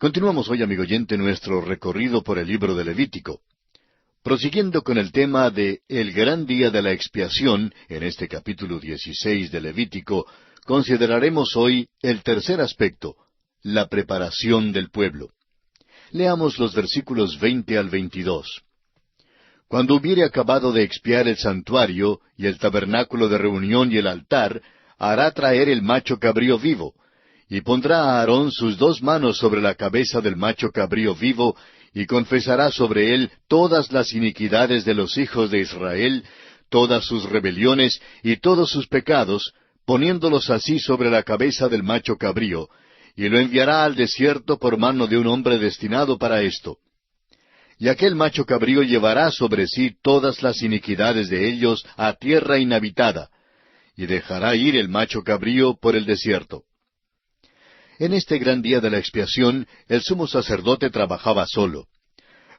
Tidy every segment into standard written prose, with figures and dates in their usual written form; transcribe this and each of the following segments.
Continuamos hoy, amigo oyente, nuestro recorrido por el libro de Levítico. Prosiguiendo con el tema de el gran día de la expiación, en este capítulo 16 de Levítico, consideraremos hoy el tercer aspecto, la preparación del pueblo. Leamos los versículos 20 al 22. Cuando hubiere acabado de expiar el santuario, y el tabernáculo de reunión y el altar, hará traer el macho cabrío vivo, y pondrá a Aarón sus 2 manos sobre la cabeza del macho cabrío vivo, y confesará sobre él todas las iniquidades de los hijos de Israel, todas sus rebeliones y todos sus pecados, poniéndolos así sobre la cabeza del macho cabrío, y lo enviará al desierto por mano de un hombre destinado para esto. Y aquel macho cabrío llevará sobre sí todas las iniquidades de ellos a tierra inhabitada, y dejará ir el macho cabrío por el desierto. En este gran día de la expiación, el sumo sacerdote trabajaba solo.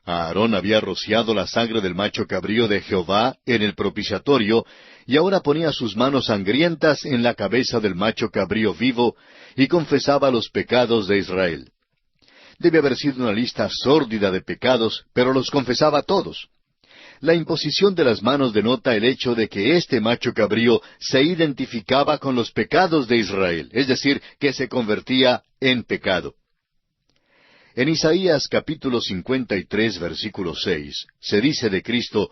Aarón había rociado la sangre del macho cabrío de Jehová en el propiciatorio, y ahora ponía sus manos sangrientas en la cabeza del macho cabrío vivo, y confesaba los pecados de Israel. Debe haber sido una lista sórdida de pecados, pero los confesaba todos. La imposición de las manos denota el hecho de que este macho cabrío se identificaba con los pecados de Israel, es decir, que se convertía en pecado. En Isaías capítulo 53, versículo 6, se dice de Cristo,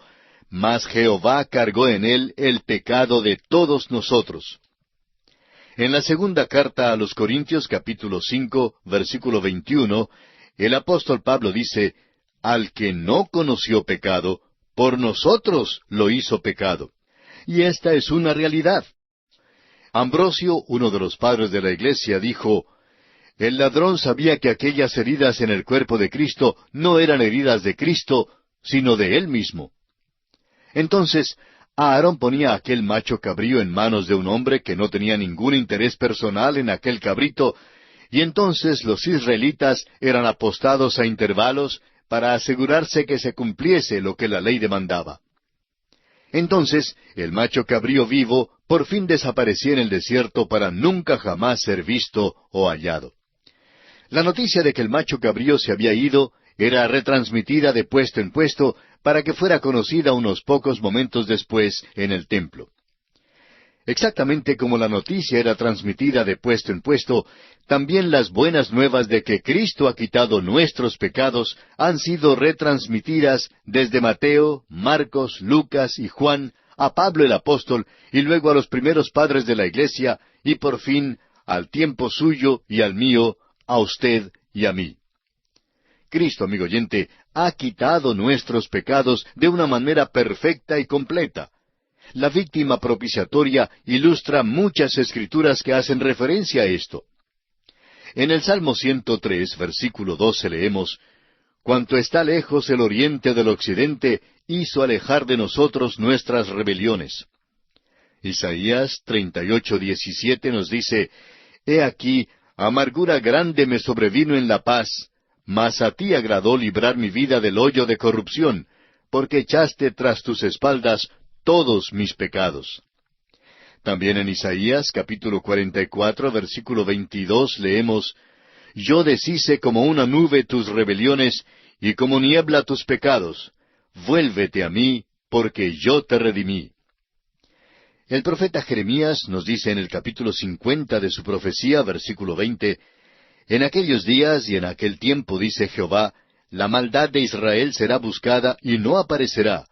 «Mas Jehová cargó en él el pecado de todos nosotros». En la segunda carta a los Corintios capítulo 5, versículo 21, el apóstol Pablo dice, «Al que no conoció pecado, por nosotros lo hizo pecado». Y esta es una realidad. Ambrosio, uno de los padres de la Iglesia, dijo, «El ladrón sabía que aquellas heridas en el cuerpo de Cristo no eran heridas de Cristo, sino de él mismo». Entonces, Aarón ponía aquel macho cabrío en manos de un hombre que no tenía ningún interés personal en aquel cabrito, y entonces los israelitas eran apostados a intervalos para asegurarse que se cumpliese lo que la ley demandaba. Entonces, el macho cabrío vivo por fin desaparecía en el desierto para nunca jamás ser visto o hallado. La noticia de que el macho cabrío se había ido era retransmitida de puesto en puesto para que fuera conocida unos pocos momentos después en el templo. Exactamente como la noticia era transmitida de puesto en puesto, también las buenas nuevas de que Cristo ha quitado nuestros pecados han sido retransmitidas desde Mateo, Marcos, Lucas y Juan a Pablo el apóstol y luego a los primeros padres de la Iglesia y por fin al tiempo suyo y al mío, a usted y a mí. Cristo, amigo oyente, ha quitado nuestros pecados de una manera perfecta y completa. La víctima propiciatoria ilustra muchas escrituras que hacen referencia a esto. En el Salmo 103, versículo 12 leemos, «Cuanto está lejos el oriente del occidente, hizo alejar de nosotros nuestras rebeliones». Isaías 38, 17 nos dice, «He aquí, amargura grande me sobrevino en la paz, mas a ti agradó librar mi vida del hoyo de corrupción, porque echaste tras tus espaldas todos mis pecados». También en Isaías capítulo 44, versículo 22 leemos, «Yo deshice como una nube tus rebeliones, y como niebla tus pecados. Vuélvete a mí, porque yo te redimí». El profeta Jeremías nos dice en el capítulo 50 de su profecía, versículo 20, «En aquellos días y en aquel tiempo, dice Jehová, la maldad de Israel será buscada y no aparecerá,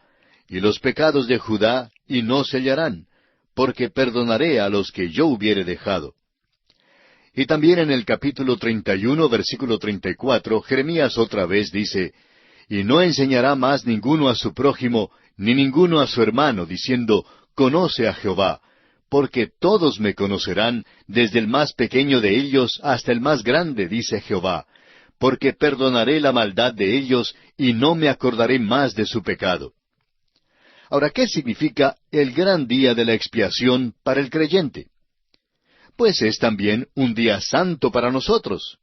y los pecados de Judá y no se hallarán, porque perdonaré a los que yo hubiere dejado». Y también en el capítulo 31, versículo 34, Jeremías otra vez dice, «Y no enseñará más ninguno a su prójimo, ni ninguno a su hermano, diciendo, Conoce a Jehová, porque todos me conocerán, desde el más pequeño de ellos hasta el más grande, dice Jehová, porque perdonaré la maldad de ellos, y no me acordaré más de su pecado». Ahora, ¿qué significa el gran día de la expiación para el creyente? Pues es también un día santo para nosotros.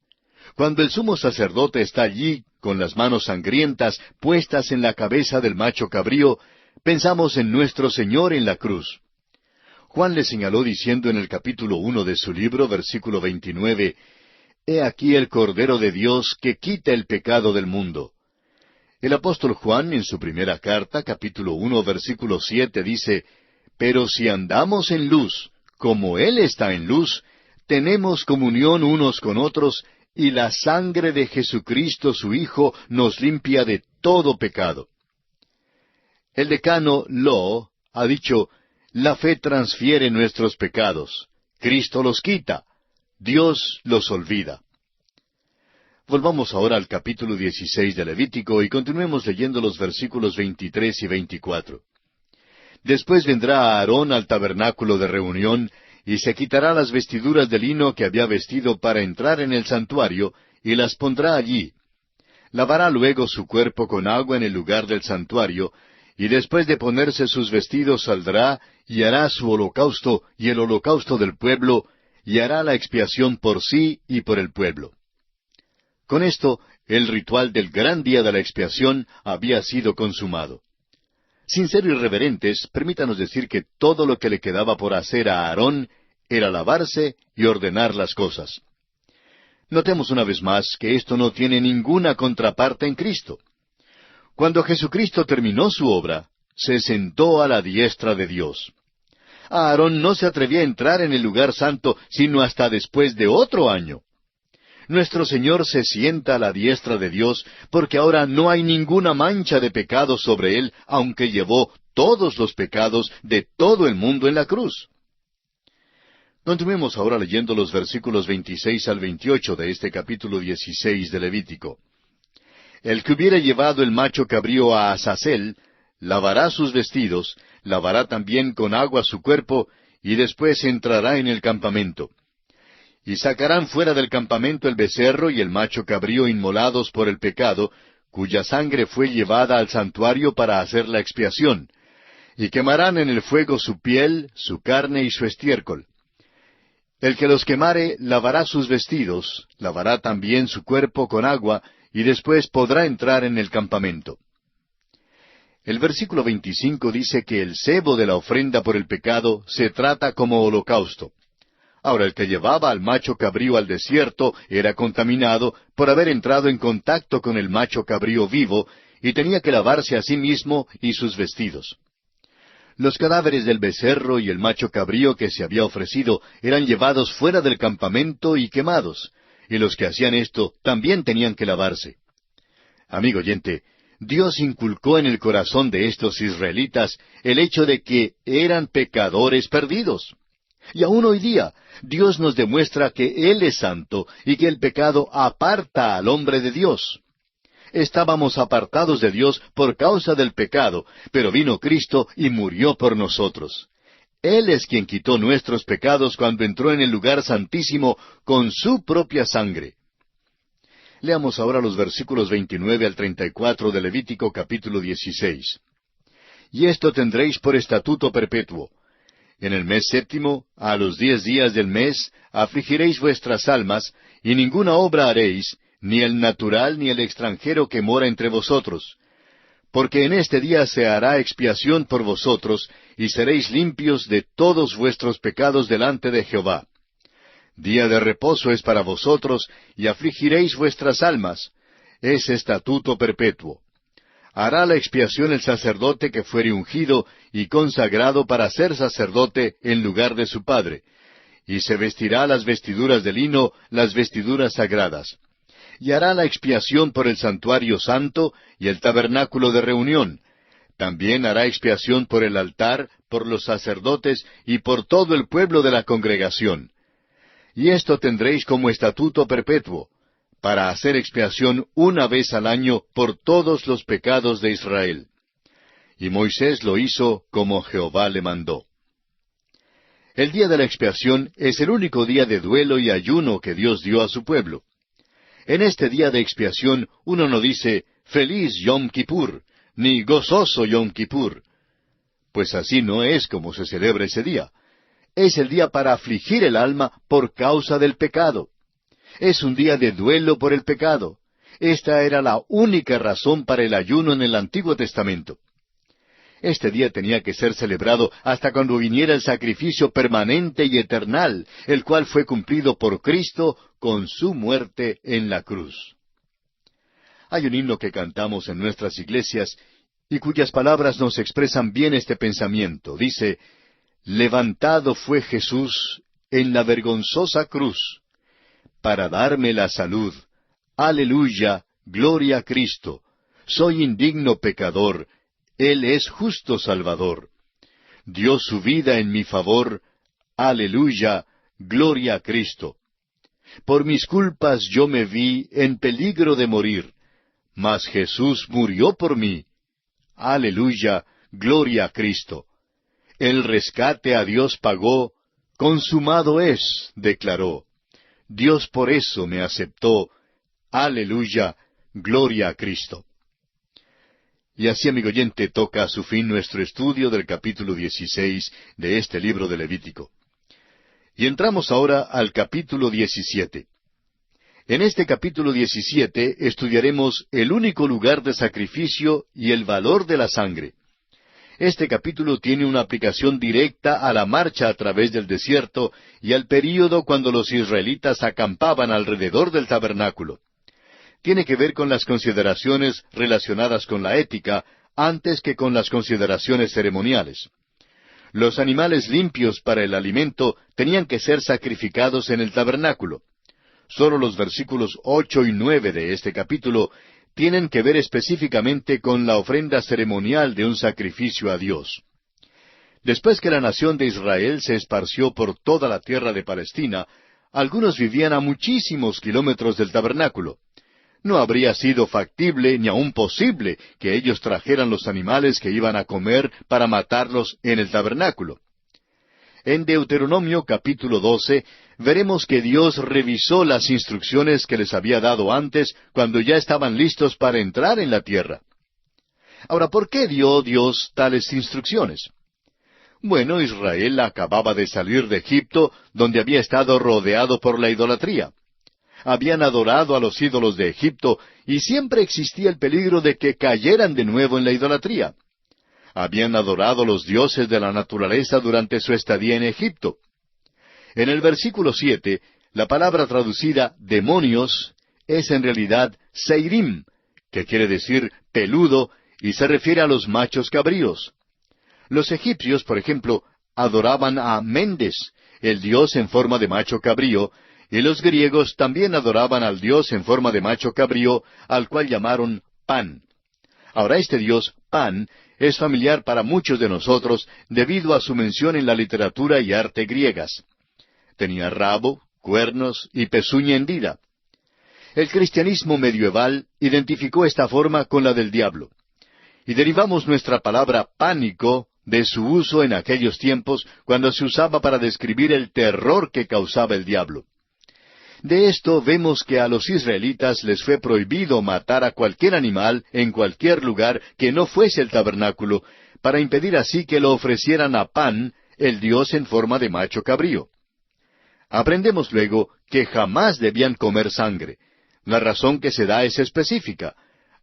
Cuando el sumo sacerdote está allí, con las manos sangrientas puestas en la cabeza del macho cabrío, pensamos en nuestro Señor en la cruz. Juan le señaló diciendo en el capítulo 1 de su libro, versículo 29, He aquí el Cordero de Dios que quita el pecado del mundo. El apóstol Juan, en su primera carta, capítulo 1, versículo 7, dice, Pero si andamos en luz, como Él está en luz, tenemos comunión unos con otros, y la sangre de Jesucristo su Hijo nos limpia de todo pecado. El decano Law ha dicho, la fe transfiere nuestros pecados. Cristo los quita. Dios los olvida. Volvamos ahora al capítulo 16 de Levítico y continuemos leyendo los versículos 23 y 24. Después vendrá Aarón al tabernáculo de reunión, y se quitará las vestiduras de lino que había vestido para entrar en el santuario, y las pondrá allí. Lavará luego su cuerpo con agua en el lugar del santuario, y después de ponerse sus vestidos saldrá, y hará su holocausto y el holocausto del pueblo, y hará la expiación por sí y por el pueblo. Con esto, el ritual del gran día de la expiación había sido consumado. Sin ser irreverentes, permítanos decir que todo lo que le quedaba por hacer a Aarón era lavarse y ordenar las cosas. Notemos una vez más que esto no tiene ninguna contraparte en Cristo. Cuando Jesucristo terminó su obra, se sentó a la diestra de Dios. Aarón no se atrevía a entrar en el lugar santo sino hasta después de otro año. Nuestro Señor se sienta a la diestra de Dios porque ahora no hay ninguna mancha de pecado sobre Él, aunque llevó todos los pecados de todo el mundo en la cruz. Continuemos ahora leyendo los versículos 26 al 28 de este capítulo 16 de Levítico. El que hubiere llevado el macho cabrío a Azazel, lavará sus vestidos, lavará también con agua su cuerpo, y después entrará en el campamento. Y sacarán fuera del campamento el becerro y el macho cabrío inmolados por el pecado, cuya sangre fue llevada al santuario para hacer la expiación, y quemarán en el fuego su piel, su carne y su estiércol. El que los quemare lavará sus vestidos, lavará también su cuerpo con agua, y después podrá entrar en el campamento. El versículo 25 dice que el sebo de la ofrenda por el pecado se trata como holocausto. Ahora, el que llevaba al macho cabrío al desierto era contaminado por haber entrado en contacto con el macho cabrío vivo y tenía que lavarse a sí mismo y sus vestidos. Los cadáveres del becerro y el macho cabrío que se había ofrecido eran llevados fuera del campamento y quemados, y los que hacían esto también tenían que lavarse. Amigo oyente, Dios inculcó en el corazón de estos israelitas el hecho de que eran pecadores perdidos. Y aún hoy día, Dios nos demuestra que Él es santo y que el pecado aparta al hombre de Dios. Estábamos apartados de Dios por causa del pecado, pero vino Cristo y murió por nosotros. Él es quien quitó nuestros pecados cuando entró en el lugar santísimo con su propia sangre. Leamos ahora los versículos 29 al 34 de Levítico capítulo 16. Y esto tendréis por estatuto perpetuo. En el mes séptimo, a los 10 días del mes, afligiréis vuestras almas, y ninguna obra haréis, ni el natural ni el extranjero que mora entre vosotros. Porque en este día se hará expiación por vosotros, y seréis limpios de todos vuestros pecados delante de Jehová. Día de reposo es para vosotros, y afligiréis vuestras almas. Es estatuto perpetuo. Hará la expiación el sacerdote que fuere ungido y consagrado para ser sacerdote en lugar de su padre, y se vestirá las vestiduras de lino, las vestiduras sagradas. Y hará la expiación por el santuario santo y el tabernáculo de reunión. También hará expiación por el altar, por los sacerdotes y por todo el pueblo de la congregación. Y esto tendréis como estatuto perpetuo, para hacer expiación una vez al año por todos los pecados de Israel. Y Moisés lo hizo como Jehová le mandó. El día de la expiación es el único día de duelo y ayuno que Dios dio a su pueblo. En este día de expiación uno no dice, «Feliz Yom Kippur», ni «Gozoso Yom Kippur», pues así no es como se celebra ese día. Es el día para afligir el alma por causa del pecado. Es un día de duelo por el pecado. Esta era la única razón para el ayuno en el Antiguo Testamento. Este día tenía que ser celebrado hasta cuando viniera el sacrificio permanente y eternal, el cual fue cumplido por Cristo con su muerte en la cruz. Hay un himno que cantamos en nuestras iglesias y cuyas palabras nos expresan bien este pensamiento. Dice: «Levantado fue Jesús en la vergonzosa cruz, para darme la salud. Aleluya, gloria a Cristo. Soy indigno pecador, Él es justo Salvador. Dio su vida en mi favor. Aleluya, gloria a Cristo. Por mis culpas yo me vi en peligro de morir, mas Jesús murió por mí. Aleluya, gloria a Cristo. El rescate a Dios pagó, consumado es, declaró. Dios por eso me aceptó. Aleluya, gloria a Cristo». Y así, amigo oyente, toca a su fin nuestro estudio del capítulo 16 de este libro de Levítico. Y entramos ahora al capítulo 17. En este capítulo 17 estudiaremos el único lugar de sacrificio y el valor de la sangre. Este capítulo tiene una aplicación directa a la marcha a través del desierto y al período cuando los israelitas acampaban alrededor del tabernáculo. Tiene que ver con las consideraciones relacionadas con la ética antes que con las consideraciones ceremoniales. Los animales limpios para el alimento tenían que ser sacrificados en el tabernáculo. Solo los versículos 8 y 9 de este capítulo tienen que ver específicamente con la ofrenda ceremonial de un sacrificio a Dios. Después que la nación de Israel se esparció por toda la tierra de Palestina, algunos vivían a muchísimos kilómetros del tabernáculo. No habría sido factible ni aun posible que ellos trajeran los animales que iban a comer para matarlos en el tabernáculo. En Deuteronomio capítulo 12 veremos que Dios revisó las instrucciones que les había dado antes cuando ya estaban listos para entrar en la tierra. Ahora, ¿por qué dio Dios tales instrucciones? Bueno, Israel acababa de salir de Egipto, donde había estado rodeado por la idolatría. Habían adorado a los ídolos de Egipto y siempre existía el peligro de que cayeran de nuevo en la idolatría. Habían adorado a los dioses de la naturaleza durante su estadía en Egipto. En el versículo 7, la palabra traducida demonios es en realidad seirim, que quiere decir peludo, y se refiere a los machos cabríos. Los egipcios, por ejemplo, adoraban a Mendes, el dios en forma de macho cabrío, y los griegos también adoraban al dios en forma de macho cabrío, al cual llamaron Pan. Ahora, este dios, Pan, es familiar para muchos de nosotros debido a su mención en la literatura y arte griegas. Tenía rabo, cuernos y pezuña hendida. El cristianismo medieval identificó esta forma con la del diablo. Y derivamos nuestra palabra pánico de su uso en aquellos tiempos cuando se usaba para describir el terror que causaba el diablo. De esto vemos que a los israelitas les fue prohibido matar a cualquier animal en cualquier lugar que no fuese el tabernáculo, para impedir así que lo ofrecieran a Pan, el dios en forma de macho cabrío. Aprendemos luego que jamás debían comer sangre. La razón que se da es específica.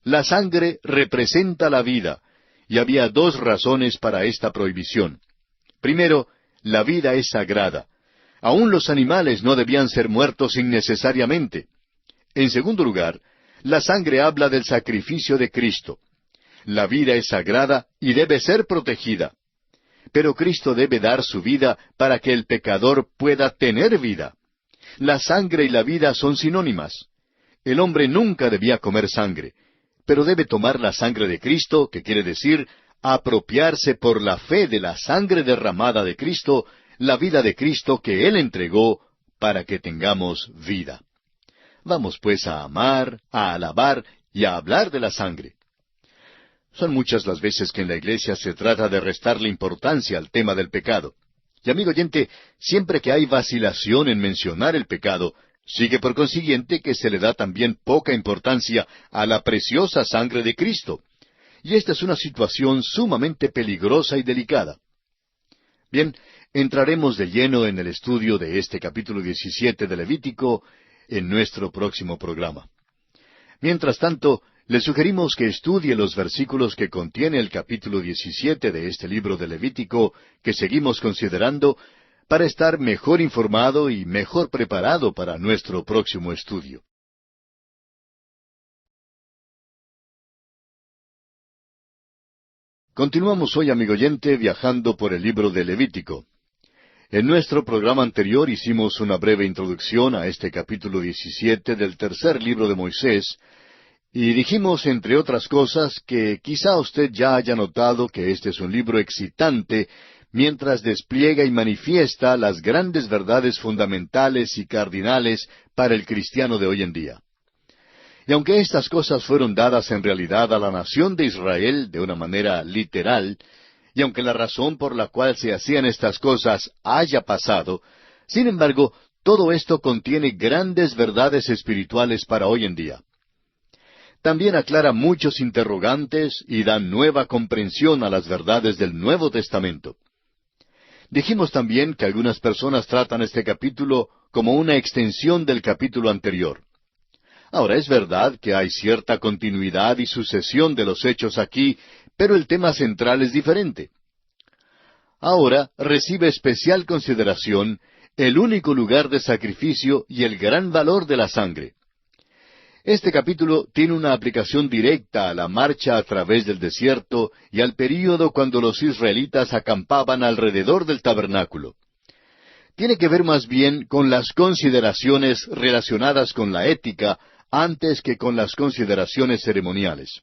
La sangre representa la vida, y había dos razones para esta prohibición. Primero, la vida es sagrada. Aún los animales no debían ser muertos innecesariamente. En segundo lugar, la sangre habla del sacrificio de Cristo. La vida es sagrada y debe ser protegida. Pero Cristo debe dar su vida para que el pecador pueda tener vida. La sangre y la vida son sinónimas. El hombre nunca debía comer sangre, pero debe tomar la sangre de Cristo, que quiere decir apropiarse por la fe de la sangre derramada de Cristo, la vida de Cristo que Él entregó para que tengamos vida. Vamos pues a amar, a alabar y a hablar de la sangre. Son muchas las veces que en la iglesia se trata de restarle importancia al tema del pecado. Y amigo oyente, siempre que hay vacilación en mencionar el pecado, sigue por consiguiente que se le da también poca importancia a la preciosa sangre de Cristo. Y esta es una situación sumamente peligrosa y delicada. Bien, entraremos de lleno en el estudio de este capítulo 17 de Levítico en nuestro próximo programa. Mientras tanto, Le sugerimos que estudie los versículos que contiene el capítulo 17 de este libro de Levítico que seguimos considerando para estar mejor informado y mejor preparado para nuestro próximo estudio. Continuamos hoy, amigo oyente, viajando por el libro de Levítico. En nuestro programa anterior hicimos una breve introducción a este capítulo 17 del tercer libro de Moisés, y dijimos, entre otras cosas, que quizá usted ya haya notado que este es un libro excitante mientras despliega y manifiesta las grandes verdades fundamentales y cardinales para el cristiano de hoy en día. Y aunque estas cosas fueron dadas en realidad a la nación de Israel de una manera literal, y aunque la razón por la cual se hacían estas cosas haya pasado, sin embargo, todo esto contiene grandes verdades espirituales para hoy en día. También aclara muchos interrogantes y da nueva comprensión a las verdades del Nuevo Testamento. Dijimos también que algunas personas tratan este capítulo como una extensión del capítulo anterior. Ahora, es verdad que hay cierta continuidad y sucesión de los hechos aquí, pero el tema central es diferente. Ahora recibe especial consideración el único lugar de sacrificio y el gran valor de la sangre. Este capítulo tiene una aplicación directa a la marcha a través del desierto y al período cuando los israelitas acampaban alrededor del tabernáculo. Tiene que ver más bien con las consideraciones relacionadas con la ética antes que con las consideraciones ceremoniales.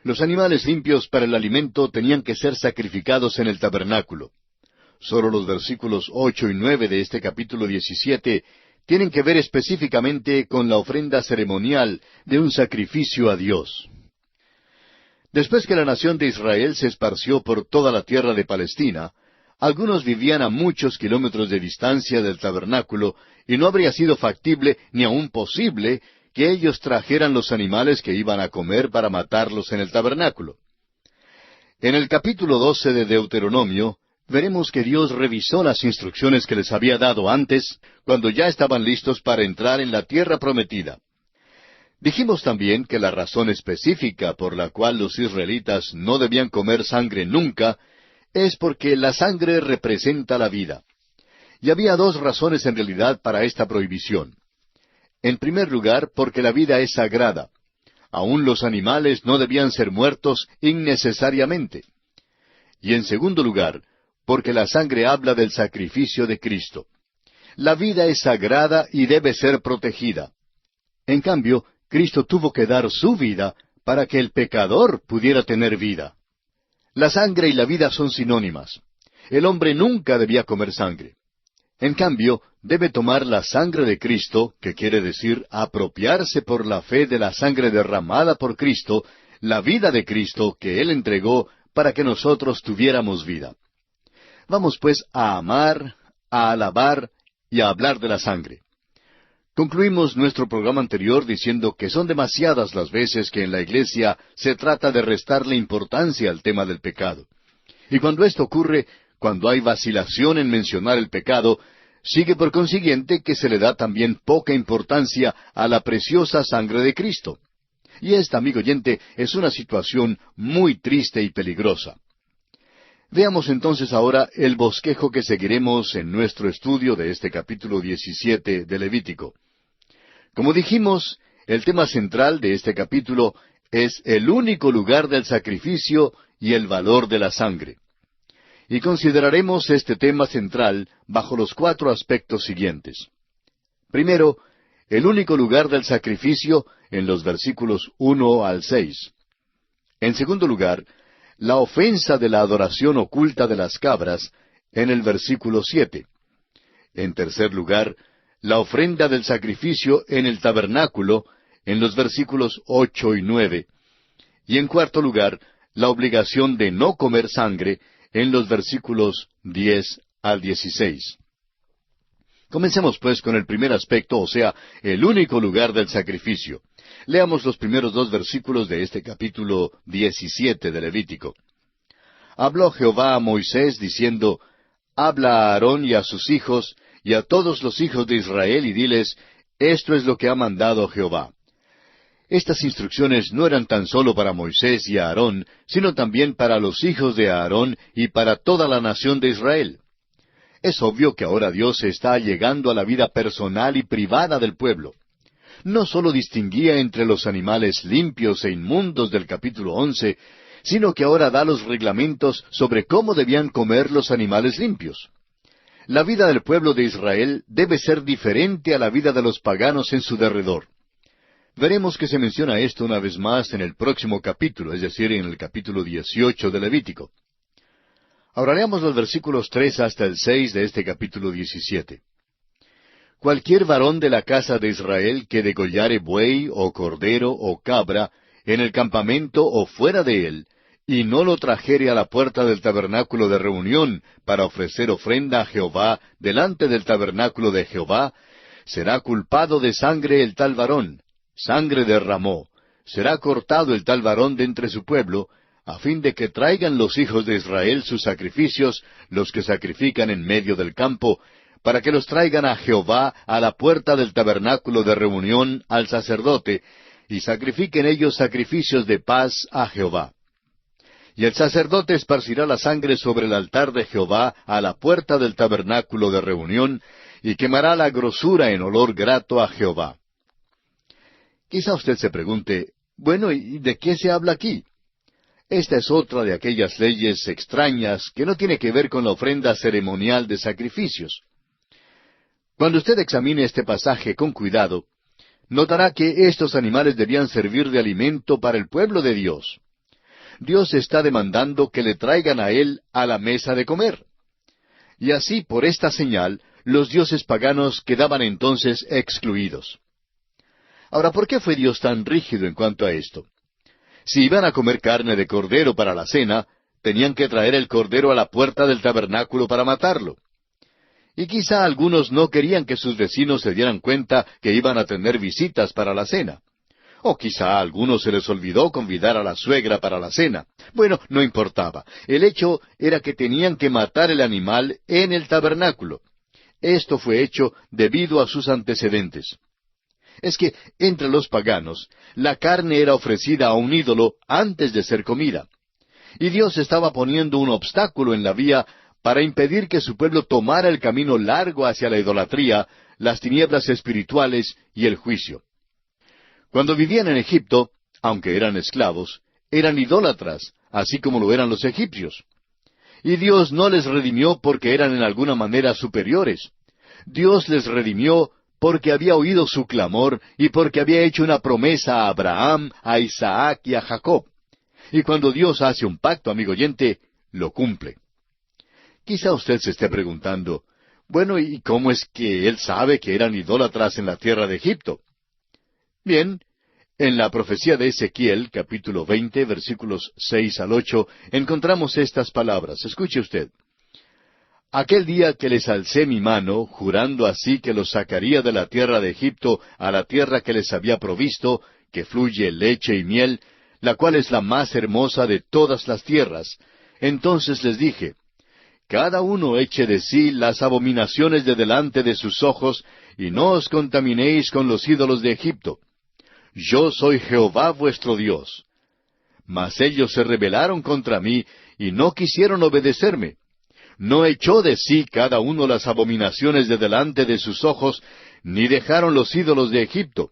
Los animales limpios para el alimento tenían que ser sacrificados en el tabernáculo. Solo los versículos 8 y 9 de este capítulo 17 tienen que ver específicamente con la ofrenda ceremonial de un sacrificio a Dios. Después que la nación de Israel se esparció por toda la tierra de Palestina, algunos vivían a muchos kilómetros de distancia del tabernáculo, y no habría sido factible ni aun posible que ellos trajeran los animales que iban a comer para matarlos en el tabernáculo. En el capítulo 12 de Deuteronomio, veremos que Dios revisó las instrucciones que les había dado antes, cuando ya estaban listos para entrar en la tierra prometida. Dijimos también que la razón específica por la cual los israelitas no debían comer sangre nunca es porque la sangre representa la vida. Y había dos razones en realidad para esta prohibición. En primer lugar, porque la vida es sagrada. Aún los animales no debían ser muertos innecesariamente. Y en segundo lugar, porque la sangre habla del sacrificio de Cristo. La vida es sagrada y debe ser protegida. En cambio, Cristo tuvo que dar su vida para que el pecador pudiera tener vida. La sangre y la vida son sinónimas. El hombre nunca debía comer sangre. En cambio, debe tomar la sangre de Cristo, que quiere decir apropiarse por la fe de la sangre derramada por Cristo, la vida de Cristo que Él entregó para que nosotros tuviéramos vida. Vamos pues a amar, a alabar y a hablar de la sangre. Concluimos nuestro programa anterior diciendo que son demasiadas las veces que en la iglesia se trata de restarle importancia al tema del pecado. Y cuando esto ocurre, cuando hay vacilación en mencionar el pecado, sigue por consiguiente que se le da también poca importancia a la preciosa sangre de Cristo. Y esta, amigo oyente, es una situación muy triste y peligrosa. Veamos entonces ahora el bosquejo que seguiremos en nuestro estudio de este capítulo 17 de Levítico. Como dijimos, el tema central de este capítulo es el único lugar del sacrificio y el valor de la sangre. Y consideraremos este tema central bajo los 4 aspectos siguientes. Primero, el único lugar del sacrificio en los versículos 1 al 6. En segundo lugar, la ofensa de la adoración oculta de las cabras en el versículo 7. En tercer lugar, la ofrenda del sacrificio en el tabernáculo en los versículos 8 y 9. Y en cuarto lugar, la obligación de no comer sangre en los versículos 10 al 16. Comencemos pues con el primer aspecto, o sea, el único lugar del sacrificio. Leamos los primeros 2 versículos de este capítulo 17 de Levítico. Habló Jehová a Moisés diciendo, Habla a Aarón y a sus hijos, y a todos los hijos de Israel, y diles, Esto es lo que ha mandado Jehová. Estas instrucciones no eran tan solo para Moisés y Aarón, sino también para los hijos de Aarón y para toda la nación de Israel. Es obvio que ahora Dios se está llegando a la vida personal y privada del pueblo. No sólo distinguía entre los animales limpios e inmundos del capítulo 11, sino que ahora da los reglamentos sobre cómo debían comer los animales limpios. La vida del pueblo de Israel debe ser diferente a la vida de los paganos en su derredor. Veremos que se menciona esto una vez más en el próximo capítulo, es decir, en el capítulo 18 de Levítico. Ahora leamos los versículos 3 hasta el 6 de este capítulo 17. Cualquier varón de la casa de Israel que degollare buey, o cordero, o cabra, en el campamento o fuera de él, y no lo trajere a la puerta del tabernáculo de reunión para ofrecer ofrenda a Jehová delante del tabernáculo de Jehová, será culpado de sangre el tal varón, sangre derramó, será cortado el tal varón de entre su pueblo, a fin de que traigan los hijos de Israel sus sacrificios, los que sacrifican en medio del campo, para que los traigan a Jehová a la puerta del tabernáculo de reunión al sacerdote, y sacrifiquen ellos sacrificios de paz a Jehová. Y el sacerdote esparcirá la sangre sobre el altar de Jehová a la puerta del tabernáculo de reunión, y quemará la grosura en olor grato a Jehová. Quizá usted se pregunte, bueno, ¿y de qué se habla aquí? Esta es otra de aquellas leyes extrañas que no tiene que ver con la ofrenda ceremonial de sacrificios. Cuando usted examine este pasaje con cuidado, notará que estos animales debían servir de alimento para el pueblo de Dios. Dios está demandando que le traigan a Él a la mesa de comer. Y así, por esta señal, los dioses paganos quedaban entonces excluidos. Ahora, ¿por qué fue Dios tan rígido en cuanto a esto? Si iban a comer carne de cordero para la cena, tenían que traer el cordero a la puerta del tabernáculo para matarlo. Y quizá algunos no querían que sus vecinos se dieran cuenta que iban a tener visitas para la cena. O quizá a algunos se les olvidó convidar a la suegra para la cena. Bueno, no importaba. El hecho era que tenían que matar el animal en el tabernáculo. Esto fue hecho debido a sus antecedentes. Es que entre los paganos, la carne era ofrecida a un ídolo antes de ser comida. Y Dios estaba poniendo un obstáculo en la vía para impedir que su pueblo tomara el camino largo hacia la idolatría, las tinieblas espirituales y el juicio. Cuando vivían en Egipto, aunque eran esclavos, eran idólatras, así como lo eran los egipcios. Y Dios no les redimió porque eran en alguna manera superiores. Dios les redimió porque había oído su clamor y porque había hecho una promesa a Abraham, a Isaac y a Jacob. Y cuando Dios hace un pacto, amigo oyente, lo cumple. Quizá usted se esté preguntando, bueno, ¿y cómo es que él sabe que eran idólatras en la tierra de Egipto? Bien, en la profecía de Ezequiel, capítulo 20, versículos 6 al 8, encontramos estas palabras. Escuche usted. Aquel día que les alcé mi mano, jurando así que los sacaría de la tierra de Egipto a la tierra que les había provisto, que fluye leche y miel, la cual es la más hermosa de todas las tierras. Entonces les dije, cada uno eche de sí las abominaciones de delante de sus ojos, y no os contaminéis con los ídolos de Egipto. Yo soy Jehová vuestro Dios. Mas ellos se rebelaron contra mí, y no quisieron obedecerme. No echó de sí cada uno las abominaciones de delante de sus ojos, ni dejaron los ídolos de Egipto.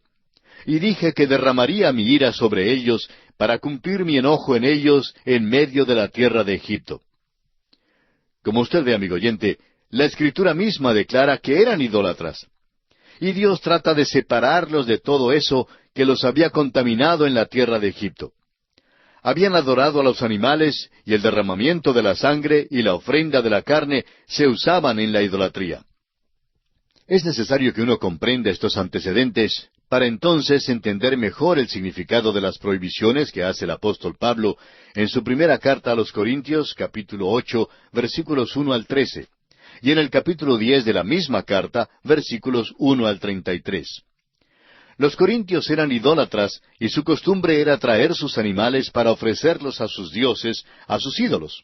Y dije que derramaría mi ira sobre ellos, para cumplir mi enojo en ellos en medio de la tierra de Egipto. Como usted ve, amigo oyente, la Escritura misma declara que eran idólatras. Y Dios trata de separarlos de todo eso que los había contaminado en la tierra de Egipto. Habían adorado a los animales, y el derramamiento de la sangre y la ofrenda de la carne se usaban en la idolatría. Es necesario que uno comprenda estos antecedentes para entonces entender mejor el significado de las prohibiciones que hace el apóstol Pablo en su primera carta a los Corintios, capítulo 8, versículos 1 al 13, y en el capítulo 10 de la misma carta, versículos 1 al 33. Los corintios eran idólatras y su costumbre era traer sus animales para ofrecerlos a sus dioses, a sus ídolos.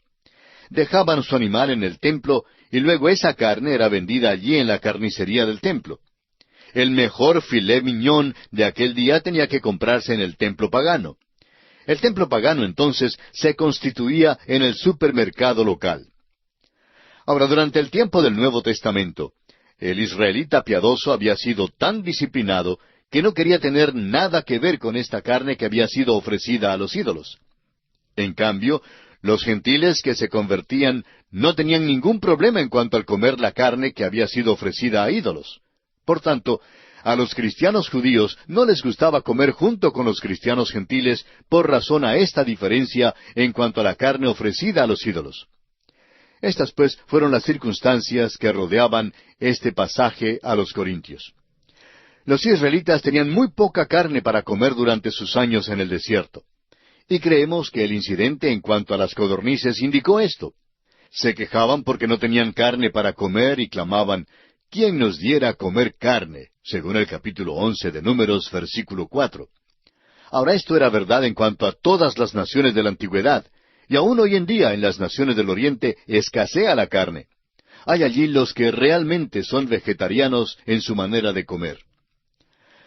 Dejaban su animal en el templo y luego esa carne era vendida allí en la carnicería del templo. el mejor filet mignon de aquel día tenía que comprarse en el templo pagano. El templo pagano entonces se constituía en el supermercado local. Ahora, durante el tiempo del Nuevo Testamento, el israelita piadoso había sido tan disciplinado que no quería tener nada que ver con esta carne que había sido ofrecida a los ídolos. En cambio, los gentiles que se convertían no tenían ningún problema en cuanto al comer la carne que había sido ofrecida a ídolos. Por tanto, a los cristianos judíos no les gustaba comer junto con los cristianos gentiles por razón a esta diferencia en cuanto a la carne ofrecida a los ídolos. Estas, pues, fueron las circunstancias que rodeaban este pasaje a los corintios. Los israelitas tenían muy poca carne para comer durante sus años en el desierto. Y creemos que el incidente en cuanto a las codornices indicó esto. Se quejaban porque no tenían carne para comer y clamaban, ¿quién nos diera a comer carne? Según el capítulo 11 de Números, versículo 4. Ahora, esto era verdad en cuanto a todas las naciones de la antigüedad, y aún hoy en día en las naciones del Oriente escasea la carne. Hay allí los que realmente son vegetarianos en su manera de comer.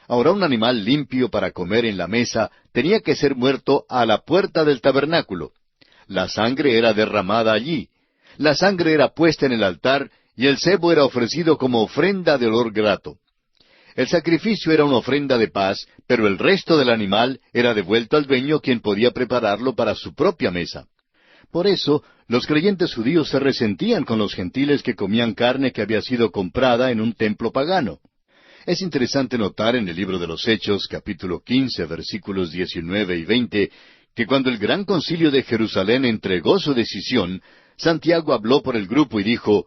Ahora, un animal limpio para comer en la mesa tenía que ser muerto a la puerta del tabernáculo. La sangre era derramada allí. La sangre era puesta en el altar y el cebo era ofrecido como ofrenda de olor grato. El sacrificio era una ofrenda de paz, pero el resto del animal era devuelto al dueño, quien podía prepararlo para su propia mesa. Por eso, los creyentes judíos se resentían con los gentiles que comían carne que había sido comprada en un templo pagano. Es interesante notar en el libro de los Hechos, capítulo 15, versículos 19 y 20, que cuando el gran concilio de Jerusalén entregó su decisión, Santiago habló por el grupo y dijo,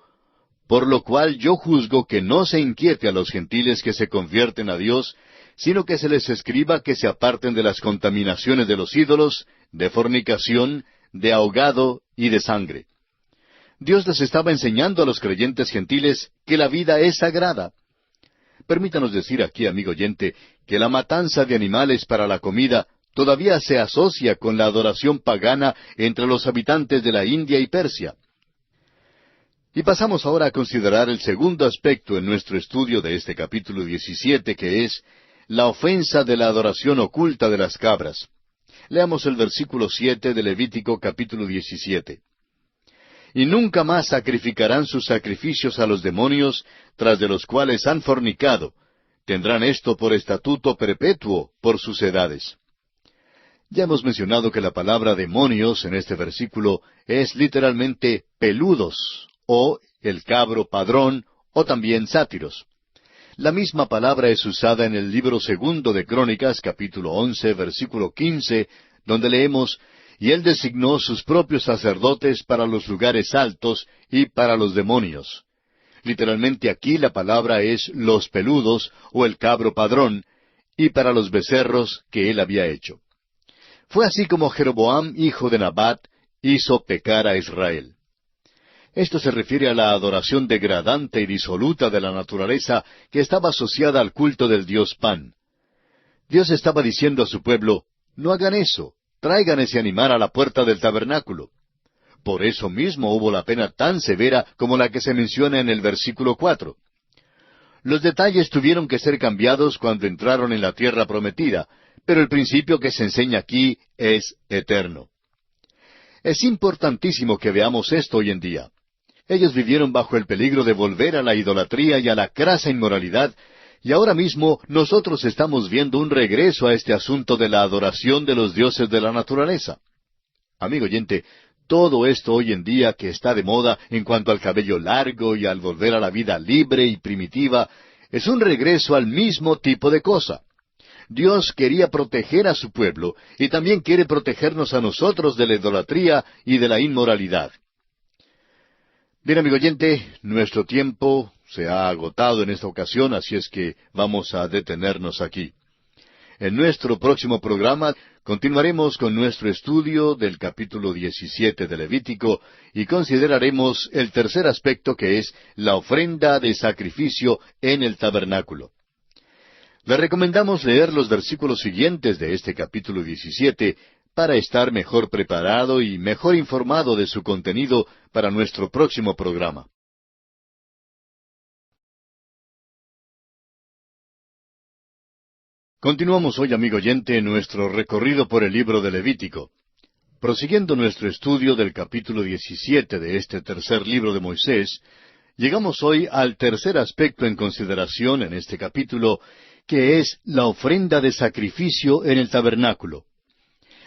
«Por lo cual yo juzgo que no se inquiete a los gentiles que se convierten a Dios, sino que se les escriba que se aparten de las contaminaciones de los ídolos, de fornicación, de ahogado y de sangre». Dios les estaba enseñando a los creyentes gentiles que la vida es sagrada. Permítanos decir aquí, amigo oyente, que la matanza de animales para la comida todavía se asocia con la adoración pagana entre los habitantes de la India y Persia. Y pasamos ahora a considerar el segundo aspecto en nuestro estudio de este capítulo 17, que es la ofensa de la adoración oculta de las cabras. Leamos el versículo 7 de Levítico capítulo 17. Y nunca más sacrificarán sus sacrificios a los demonios, tras de los cuales han fornicado. Tendrán esto por estatuto perpetuo por sus edades. Ya hemos mencionado que la palabra demonios en este versículo es literalmente peludos, o el cabro padrón, o también sátiros. La misma palabra es usada en el libro segundo de Crónicas, capítulo 11, versículo 15, donde leemos, «Y él designó sus propios sacerdotes para los lugares altos y para los demonios». Literalmente aquí la palabra es los peludos, o el cabro padrón, y para los becerros que él había hecho. Fue así como Jeroboam, hijo de Nabat, hizo pecar a Israel. Esto se refiere a la adoración degradante y disoluta de la naturaleza que estaba asociada al culto del dios Pan. Dios estaba diciendo a su pueblo, no hagan eso, traigan ese animal a la puerta del tabernáculo. Por eso mismo hubo la pena tan severa como la que se menciona en el versículo 4. Los detalles tuvieron que ser cambiados cuando entraron en la tierra prometida, pero el principio que se enseña aquí es eterno. Es importantísimo que veamos esto hoy en día. Ellos vivieron bajo el peligro de volver a la idolatría y a la crasa inmoralidad, y ahora mismo nosotros estamos viendo un regreso a este asunto de la adoración de los dioses de la naturaleza. Amigo oyente, todo esto hoy en día que está de moda en cuanto al cabello largo y al volver a la vida libre y primitiva, es un regreso al mismo tipo de cosa. Dios quería proteger a su pueblo y también quiere protegernos a nosotros de la idolatría y de la inmoralidad. Bien, amigo oyente, nuestro tiempo se ha agotado en esta ocasión, así es que vamos a detenernos aquí. En nuestro próximo programa continuaremos con nuestro estudio del capítulo 17 de Levítico y consideraremos el tercer aspecto, que es la ofrenda de sacrificio en el tabernáculo. Le recomendamos leer los versículos siguientes de este capítulo 17 para estar mejor preparado y mejor informado de su contenido para nuestro próximo programa. Continuamos hoy, amigo oyente, nuestro recorrido por el libro de Levítico. Prosiguiendo nuestro estudio del capítulo 17 de este tercer libro de Moisés, llegamos hoy al tercer aspecto en consideración en este capítulo, que es la ofrenda de sacrificio en el tabernáculo.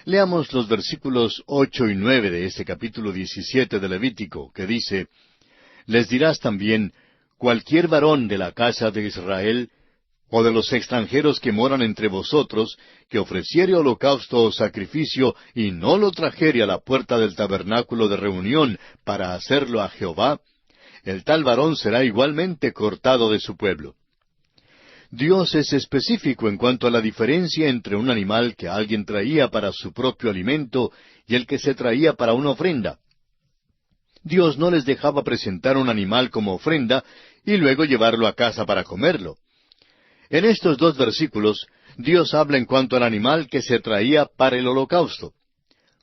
Leamos los versículos 8 y 9 de este capítulo 17 de Levítico, que dice: Les dirás también: cualquier varón de la casa de Israel, o de los extranjeros que moran entre vosotros, que ofreciere holocausto o sacrificio, y no lo trajere a la puerta del tabernáculo de reunión para hacerlo a Jehová, el tal varón será igualmente cortado de su pueblo. Dios es específico en cuanto a la diferencia entre un animal que alguien traía para su propio alimento y el que se traía para una ofrenda. Dios no les dejaba presentar un animal como ofrenda y luego llevarlo a casa para comerlo. En estos dos versículos, Dios habla en cuanto al animal que se traía para el holocausto.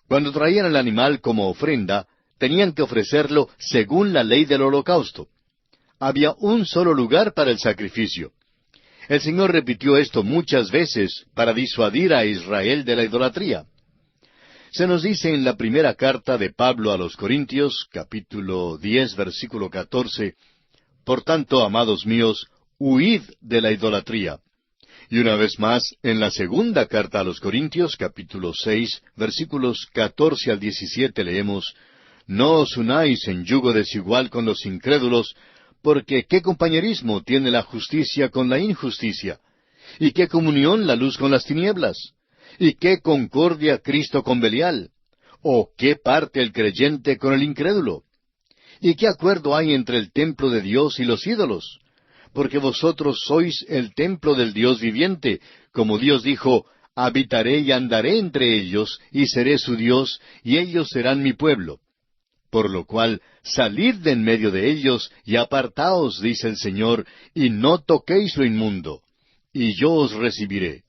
Cuando traían el animal como ofrenda, tenían que ofrecerlo según la ley del holocausto. Había un solo lugar para el sacrificio. El Señor repitió esto muchas veces para disuadir a Israel de la idolatría. Se nos dice en la primera carta de Pablo a los Corintios, capítulo 10, versículo 14, Por tanto, amados míos, huid de la idolatría. Y una vez más, en la segunda carta a los Corintios, capítulo 6, versículos 14 al 17, leemos: No os unáis en yugo desigual con los incrédulos, porque ¿qué compañerismo tiene la justicia con la injusticia? ¿Y qué comunión la luz con las tinieblas? ¿Y qué concordia Cristo con Belial? ¿O qué parte el creyente con el incrédulo? ¿Y qué acuerdo hay entre el templo de Dios y los ídolos? Porque vosotros sois el templo del Dios viviente, como Dios dijo: Habitaré y andaré entre ellos, y seré su Dios, y ellos serán mi pueblo. Por lo cual, salid de en medio de ellos, y apartaos, dice el Señor, y no toquéis lo inmundo, y yo os recibiré.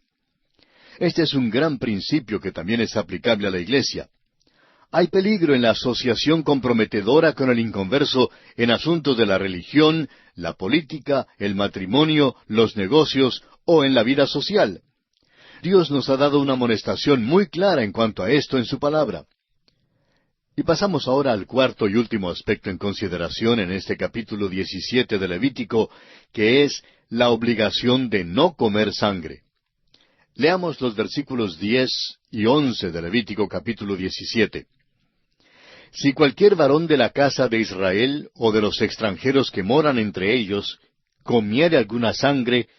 Este es un gran principio que también es aplicable a la iglesia. Hay peligro en la asociación comprometedora con el inconverso en asuntos de la religión, la política, el matrimonio, los negocios o en la vida social. Dios nos ha dado una amonestación muy clara en cuanto a esto en su palabra. Y pasamos ahora al cuarto y último aspecto en consideración en este capítulo 17 de Levítico, que es la obligación de no comer sangre. Leamos los versículos 10 y 11 de Levítico capítulo 17. Si cualquier varón de la casa de Israel o de los extranjeros que moran entre ellos comiere alguna sangre,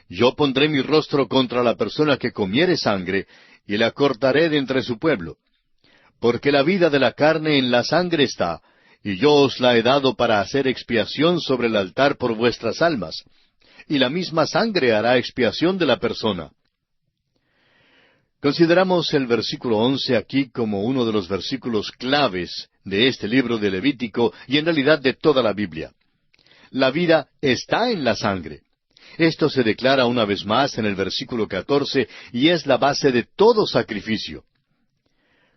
yo pondré mi rostro contra la persona que comiere sangre, y la cortaré de entre su pueblo. Porque la vida de la carne en la sangre está, y yo os la he dado para hacer expiación sobre el altar por vuestras almas, y la misma sangre hará expiación de la persona. Consideramos el versículo 11 aquí como uno de los versículos claves de este libro de Levítico y en realidad de toda la Biblia. La vida está en la sangre. Esto se declara una vez más en el versículo 14 y es la base de todo sacrificio.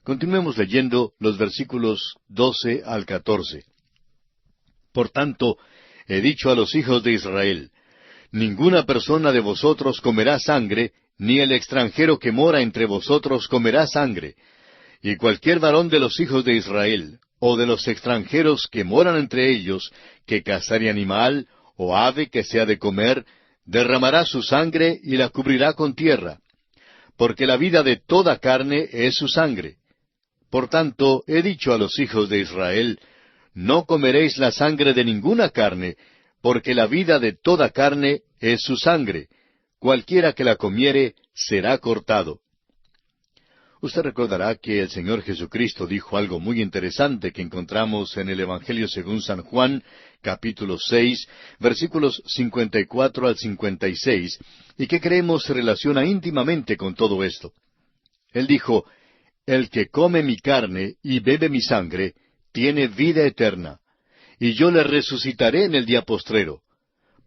Continuemos leyendo los versículos 12 al 14. Por tanto, he dicho a los hijos de Israel: Ninguna persona de vosotros comerá sangre, ni el extranjero que mora entre vosotros comerá sangre. Y cualquier varón de los hijos de Israel, o de los extranjeros que moran entre ellos, que cazare animal, o ave que sea de comer, derramará su sangre y la cubrirá con tierra. Porque la vida de toda carne es su sangre. Por tanto, he dicho a los hijos de Israel: No comeréis la sangre de ninguna carne, porque la vida de toda carne es su sangre. Cualquiera que la comiere será cortado. Usted recordará que el Señor Jesucristo dijo algo muy interesante que encontramos en el Evangelio según San Juan, capítulo 6, versículos 54 al 56, y que creemos se relaciona íntimamente con todo esto. Él dijo: El que come mi carne y bebe mi sangre, tiene vida eterna, y yo le resucitaré en el día postrero,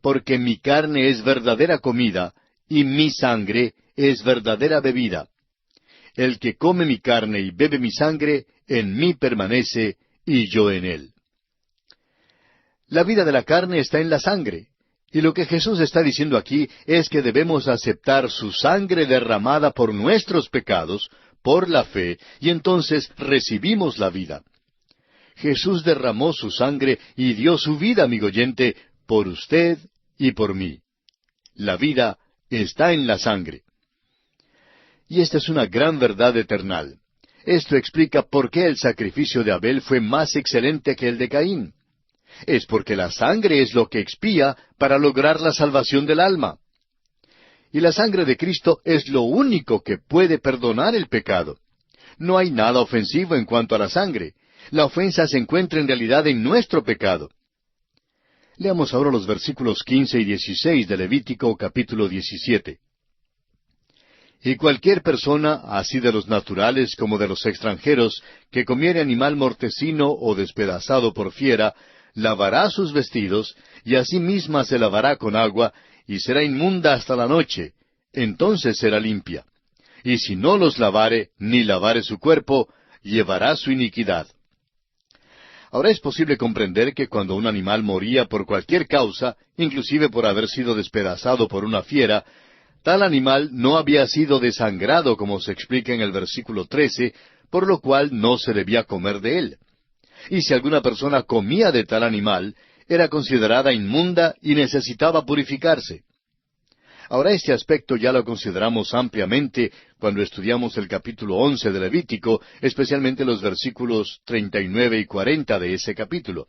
porque mi carne es verdadera comida, y mi sangre es verdadera bebida. El que come mi carne y bebe mi sangre, en mí permanece, y yo en él. La vida de la carne está en la sangre, Y lo que Jesús está diciendo aquí es que debemos aceptar su sangre derramada por nuestros pecados, por la fe, y entonces recibimos la vida. Jesús derramó su sangre y dio su vida, amigo oyente, por usted y por mí. La vida está en la sangre. Y esta es una gran verdad eternal. Esto explica por qué el sacrificio de Abel fue más excelente que el de Caín. Es porque la sangre es lo que expía para lograr la salvación del alma. Y la sangre de Cristo es lo único que puede perdonar el pecado. No hay nada ofensivo en cuanto a la sangre. La ofensa se encuentra en realidad en nuestro pecado. Leamos ahora los versículos 15 y 16 de Levítico capítulo 17. Y cualquier persona, así de los naturales como de los extranjeros, que comiere animal mortecino o despedazado por fiera, lavará sus vestidos, y a sí misma se lavará con agua, y será inmunda hasta la noche, entonces será limpia. Y si no los lavare, ni lavare su cuerpo, llevará su iniquidad. Ahora es posible comprender que cuando un animal moría por cualquier causa, inclusive por haber sido despedazado por una fiera, tal animal no había sido desangrado, como se explica en el versículo 13, por lo cual no se debía comer de él. Y si alguna persona comía de tal animal, era considerada inmunda y necesitaba purificarse. Ahora este aspecto ya lo consideramos ampliamente cuando estudiamos el capítulo 11 de Levítico, especialmente los versículos 39 y 40 de ese capítulo.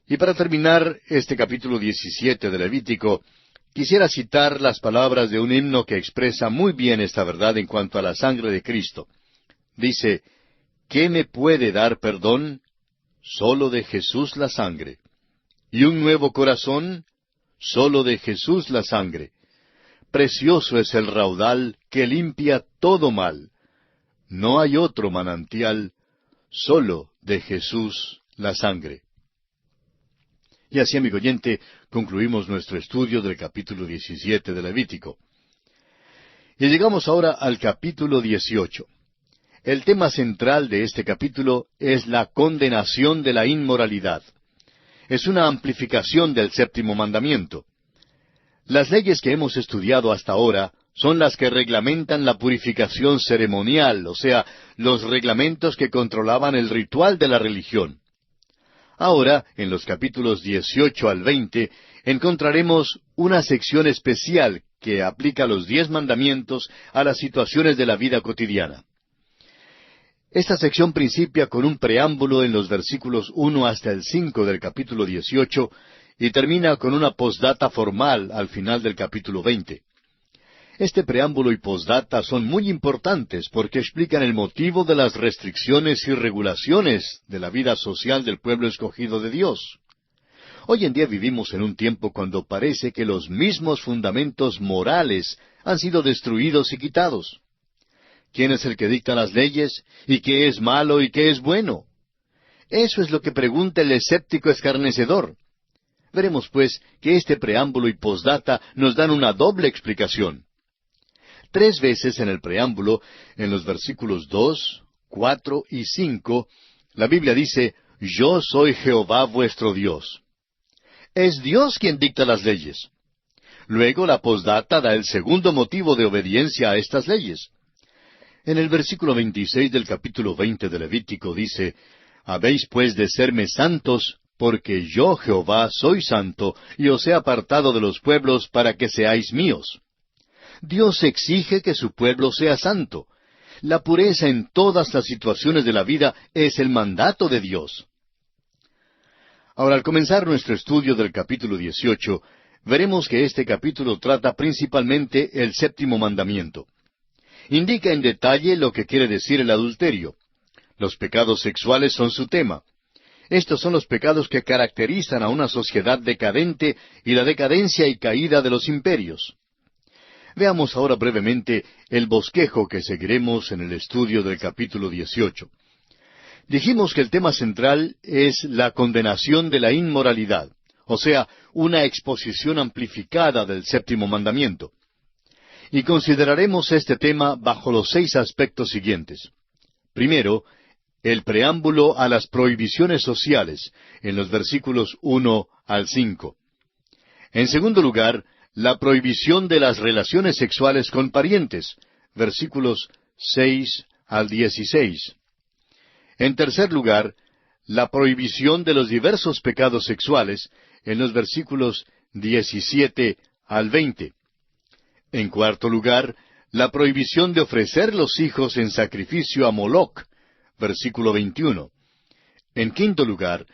Y para terminar este capítulo 17 de Levítico, quisiera citar las palabras de un himno que expresa muy bien esta verdad en cuanto a la sangre de Cristo. Dice, ¿qué me puede dar perdón? Solo de Jesús la sangre. ¿Y un nuevo corazón? Solo de Jesús la sangre. Precioso es el raudal que limpia todo mal. No hay otro manantial, solo de Jesús la sangre. Y así, amigo oyente, concluimos nuestro estudio del capítulo 17 de Levítico. Y llegamos ahora al capítulo 18. El tema central de este capítulo es la condenación de la inmoralidad. Es una amplificación del séptimo mandamiento. Las leyes que hemos estudiado hasta ahora son las que reglamentan la purificación ceremonial, o sea, los reglamentos que controlaban el ritual de la religión. Ahora, en los capítulos 18 al 20, encontraremos una sección especial que aplica los 10 mandamientos a las situaciones de la vida cotidiana. Esta sección principia con un preámbulo en los versículos 1 hasta el 5 del capítulo 18 y termina con una postdata formal al final del capítulo 20. Este preámbulo y postdata son muy importantes porque explican el motivo de las restricciones y regulaciones de la vida social del pueblo escogido de Dios. Hoy en día vivimos en un tiempo cuando parece que los mismos fundamentos morales han sido destruidos y quitados. ¿Quién es el que dicta las leyes? ¿Y qué es malo y qué es bueno? Eso es lo que pregunta el escéptico escarnecedor. Veremos, pues, que este preámbulo y postdata nos dan una doble explicación. 3 veces en el preámbulo, en los versículos 2, 4 y 5, la Biblia dice, «Yo soy Jehová vuestro Dios». Es Dios quien dicta las leyes. Luego la postdata da el segundo motivo de obediencia a estas leyes. En el versículo 26 del capítulo 20 de Levítico dice, «Habéis pues de serme santos, porque yo Jehová soy santo, y os he apartado de los pueblos para que seáis míos». Dios exige que su pueblo sea santo. La pureza en todas las situaciones de la vida es el mandato de Dios. Ahora, al comenzar nuestro estudio del capítulo 18, veremos que este capítulo trata principalmente el séptimo mandamiento. Indica en detalle lo que quiere decir el adulterio. Los pecados sexuales son su tema. Estos son los pecados que caracterizan a una sociedad decadente y la decadencia y caída de los imperios. Veamos ahora brevemente el bosquejo que seguiremos en el estudio del capítulo 18. Dijimos que el tema central es la condenación de la inmoralidad, o sea, una exposición amplificada del séptimo mandamiento. Y consideraremos este tema bajo los 6 aspectos siguientes. Primero, el preámbulo a las prohibiciones sociales, en los versículos 1 al 5. En segundo lugar, la prohibición de las relaciones sexuales con parientes, versículos 6 al 16. En tercer lugar, la prohibición de los diversos pecados sexuales, en los versículos 17 al 20. En cuarto lugar, la prohibición de ofrecer los hijos en sacrificio a Moloc, versículo 21. En quinto lugar,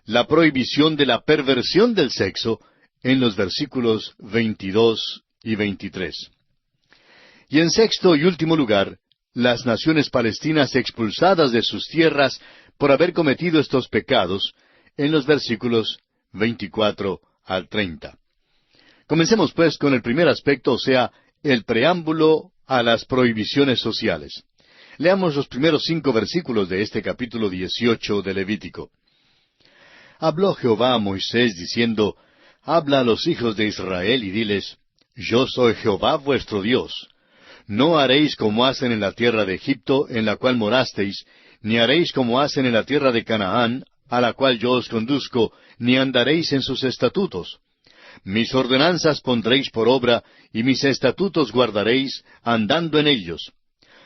la prohibición de la perversión del sexo, en los versículos 22 y 23. Y en sexto y último lugar, las naciones palestinas expulsadas de sus tierras por haber cometido estos pecados, en los versículos 24 al 30. Comencemos pues con el primer aspecto, o sea, el preámbulo a las prohibiciones sociales. Leamos los primeros 5 versículos de este capítulo 18 de Levítico. Habló Jehová a Moisés diciendo, Habla a los hijos de Israel y diles, Yo soy Jehová vuestro Dios. No haréis como hacen en la tierra de Egipto, en la cual morasteis, ni haréis como hacen en la tierra de Canaán, a la cual yo os conduzco, ni andaréis en sus estatutos. Mis ordenanzas pondréis por obra, y mis estatutos guardaréis, andando en ellos.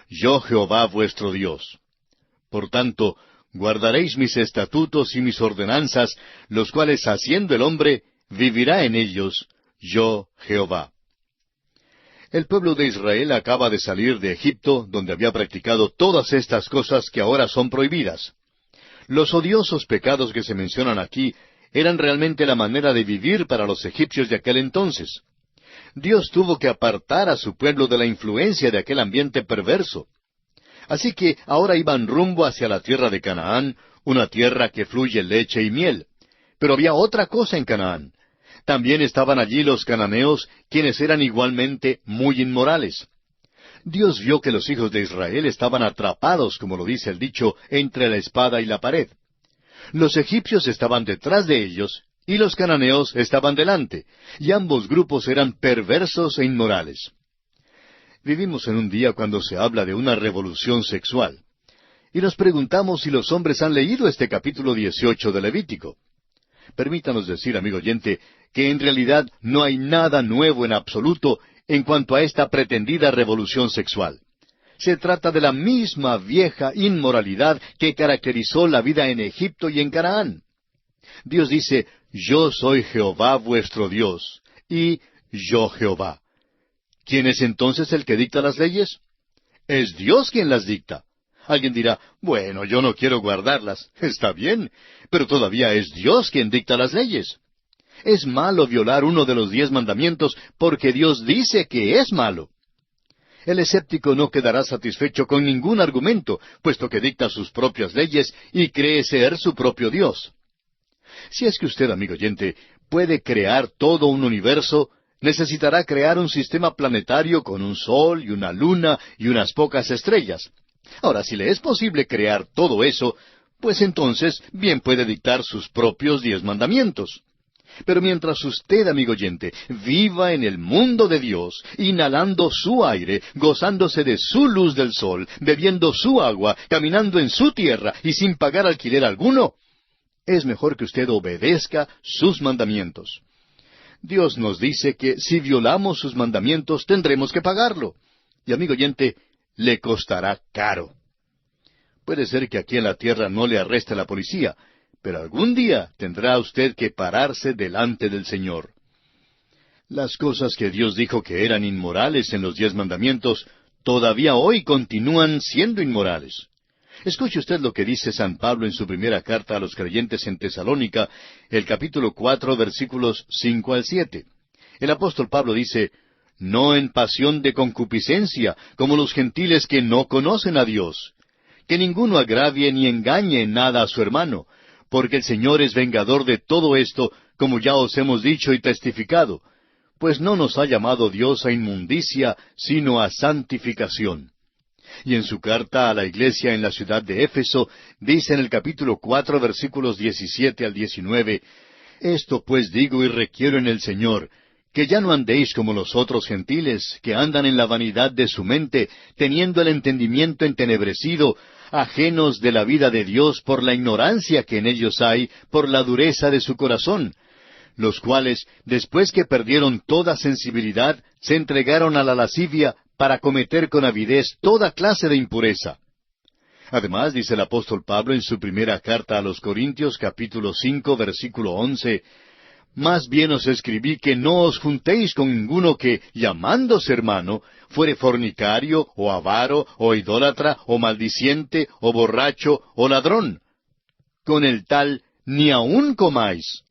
Yo Jehová vuestro Dios. Por tanto, guardaréis mis estatutos y mis ordenanzas, los cuales haciendo el hombre, vivirá en ellos, yo Jehová. El pueblo de Israel acaba de salir de Egipto, donde había practicado todas estas cosas que ahora son prohibidas. Los odiosos pecados que se mencionan aquí eran realmente la manera de vivir para los egipcios de aquel entonces. Dios tuvo que apartar a su pueblo de la influencia de aquel ambiente perverso. Así que ahora iban rumbo hacia la tierra de Canaán, una tierra que fluye leche y miel. Pero había otra cosa en Canaán. También estaban allí los cananeos, quienes eran igualmente muy inmorales. Dios vio que los hijos de Israel estaban atrapados, como lo dice el dicho, entre la espada y la pared. Los egipcios estaban detrás de ellos, y los cananeos estaban delante, y ambos grupos eran perversos e inmorales. Vivimos en un día cuando se habla de una revolución sexual. Y nos preguntamos si los hombres han leído este capítulo 18 de Levítico. Permítanos decir, amigo oyente, que en realidad no hay nada nuevo en absoluto en cuanto a esta pretendida revolución sexual. Se trata de la misma vieja inmoralidad que caracterizó la vida en Egipto y en Canaán. Dios dice, Yo soy Jehová vuestro Dios, y yo Jehová. ¿Quién es entonces el que dicta las leyes? Es Dios quien las dicta. Alguien dirá, bueno, yo no quiero guardarlas. Está bien, pero todavía es Dios quien dicta las leyes. Es malo violar uno de los 10 mandamientos porque Dios dice que es malo. El escéptico no quedará satisfecho con ningún argumento, puesto que dicta sus propias leyes y cree ser su propio Dios. Si es que usted, amigo oyente, puede crear todo un universo, necesitará crear un sistema planetario con un sol y una luna y unas pocas estrellas. Ahora, si le es posible crear todo eso, pues entonces bien puede dictar sus propios 10 mandamientos. Pero mientras usted, amigo oyente, viva en el mundo de Dios, inhalando su aire, gozándose de su luz del sol, bebiendo su agua, caminando en su tierra y sin pagar alquiler alguno, es mejor que usted obedezca sus mandamientos. Dios nos dice que si violamos sus mandamientos tendremos que pagarlo. Y, amigo oyente, le costará caro. Puede ser que aquí en la tierra no le arreste la policía, pero algún día tendrá usted que pararse delante del Señor. Las cosas que Dios dijo que eran inmorales en los 10 mandamientos, todavía hoy continúan siendo inmorales. Escuche usted lo que dice San Pablo en su primera carta a los creyentes en Tesalónica, el capítulo 4, versículos 5 al 7. El apóstol Pablo dice, no en pasión de concupiscencia, como los gentiles que no conocen a Dios. Que ninguno agravie ni engañe en nada a su hermano, porque el Señor es vengador de todo esto, como ya os hemos dicho y testificado, pues no nos ha llamado Dios a inmundicia, sino a santificación. Y en su carta a la iglesia en la ciudad de Éfeso, dice en el capítulo 4, versículos 17 al 19, Esto pues digo y requiero en el Señor, que ya no andéis como los otros gentiles, que andan en la vanidad de su mente, teniendo el entendimiento entenebrecido, ajenos de la vida de Dios por la ignorancia que en ellos hay, por la dureza de su corazón, los cuales, después que perdieron toda sensibilidad, se entregaron a la lascivia para cometer con avidez toda clase de impureza. Además, dice el apóstol Pablo en su primera carta a los Corintios, capítulo 5, versículo 11, «Más bien os escribí que no os juntéis con ninguno que, llamándose hermano, fuere fornicario, o avaro, o idólatra, o maldiciente, o borracho, o ladrón. Con el tal ni aun comáis».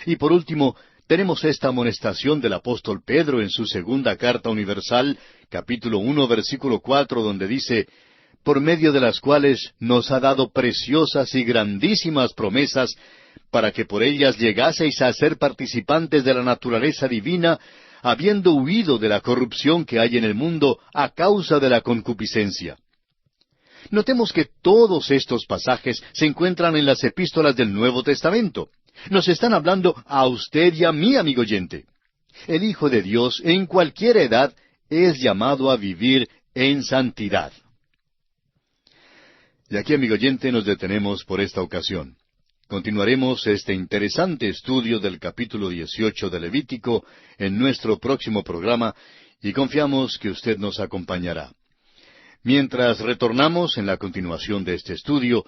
Y por último, tenemos esta amonestación del apóstol Pedro en su segunda carta universal, capítulo 1, versículo 4, donde dice, «Por medio de las cuales nos ha dado preciosas y grandísimas promesas, para que por ellas llegaseis a ser participantes de la naturaleza divina, habiendo huido de la corrupción que hay en el mundo a causa de la concupiscencia». Notemos que todos estos pasajes se encuentran en las epístolas del Nuevo Testamento. Nos están hablando a usted y a mí, amigo oyente. El Hijo de Dios, en cualquier edad, es llamado a vivir en santidad. Y aquí, amigo oyente, nos detenemos por esta ocasión. Continuaremos este interesante estudio del capítulo 18 de Levítico en nuestro próximo programa y confiamos que usted nos acompañará. Mientras retornamos en la continuación de este estudio,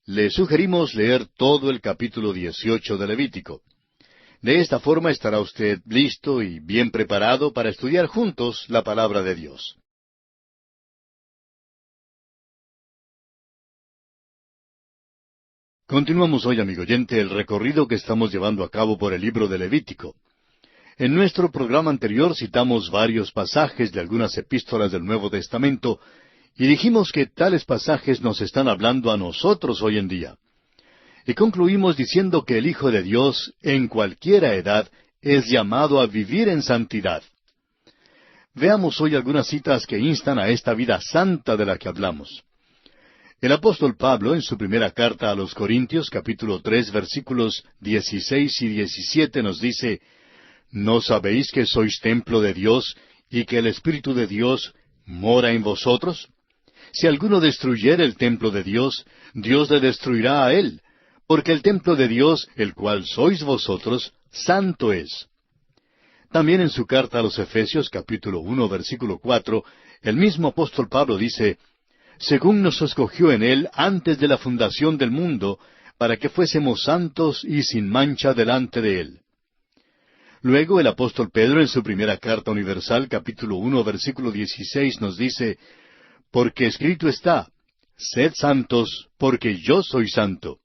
le sugerimos leer todo el capítulo 18 de Levítico. De esta forma estará usted listo y bien preparado para estudiar juntos la palabra de Dios. Continuamos hoy, amigo oyente, el recorrido que estamos llevando a cabo por el libro de Levítico. En nuestro programa anterior citamos varios pasajes de algunas epístolas del Nuevo Testamento y dijimos que tales pasajes nos están hablando a nosotros hoy en día. Y concluimos diciendo que el Hijo de Dios, en cualquiera edad, es llamado a vivir en santidad. Veamos hoy algunas citas que instan a esta vida santa de la que hablamos. El apóstol Pablo, en su primera carta a los Corintios, capítulo 3, versículos 16 y 17, nos dice, «¿No sabéis que sois templo de Dios, y que el Espíritu de Dios mora en vosotros? Si alguno destruyere el templo de Dios, Dios le destruirá a él, porque el templo de Dios, el cual sois vosotros, santo es». También en su carta a los Efesios, capítulo 1, versículo 4, el mismo apóstol Pablo dice, «Según nos escogió en él antes de la fundación del mundo, para que fuésemos santos y sin mancha delante de él». Luego el apóstol Pedro en su primera carta universal, capítulo 1, versículo 16, nos dice, «Porque escrito está, sed santos, porque yo soy santo».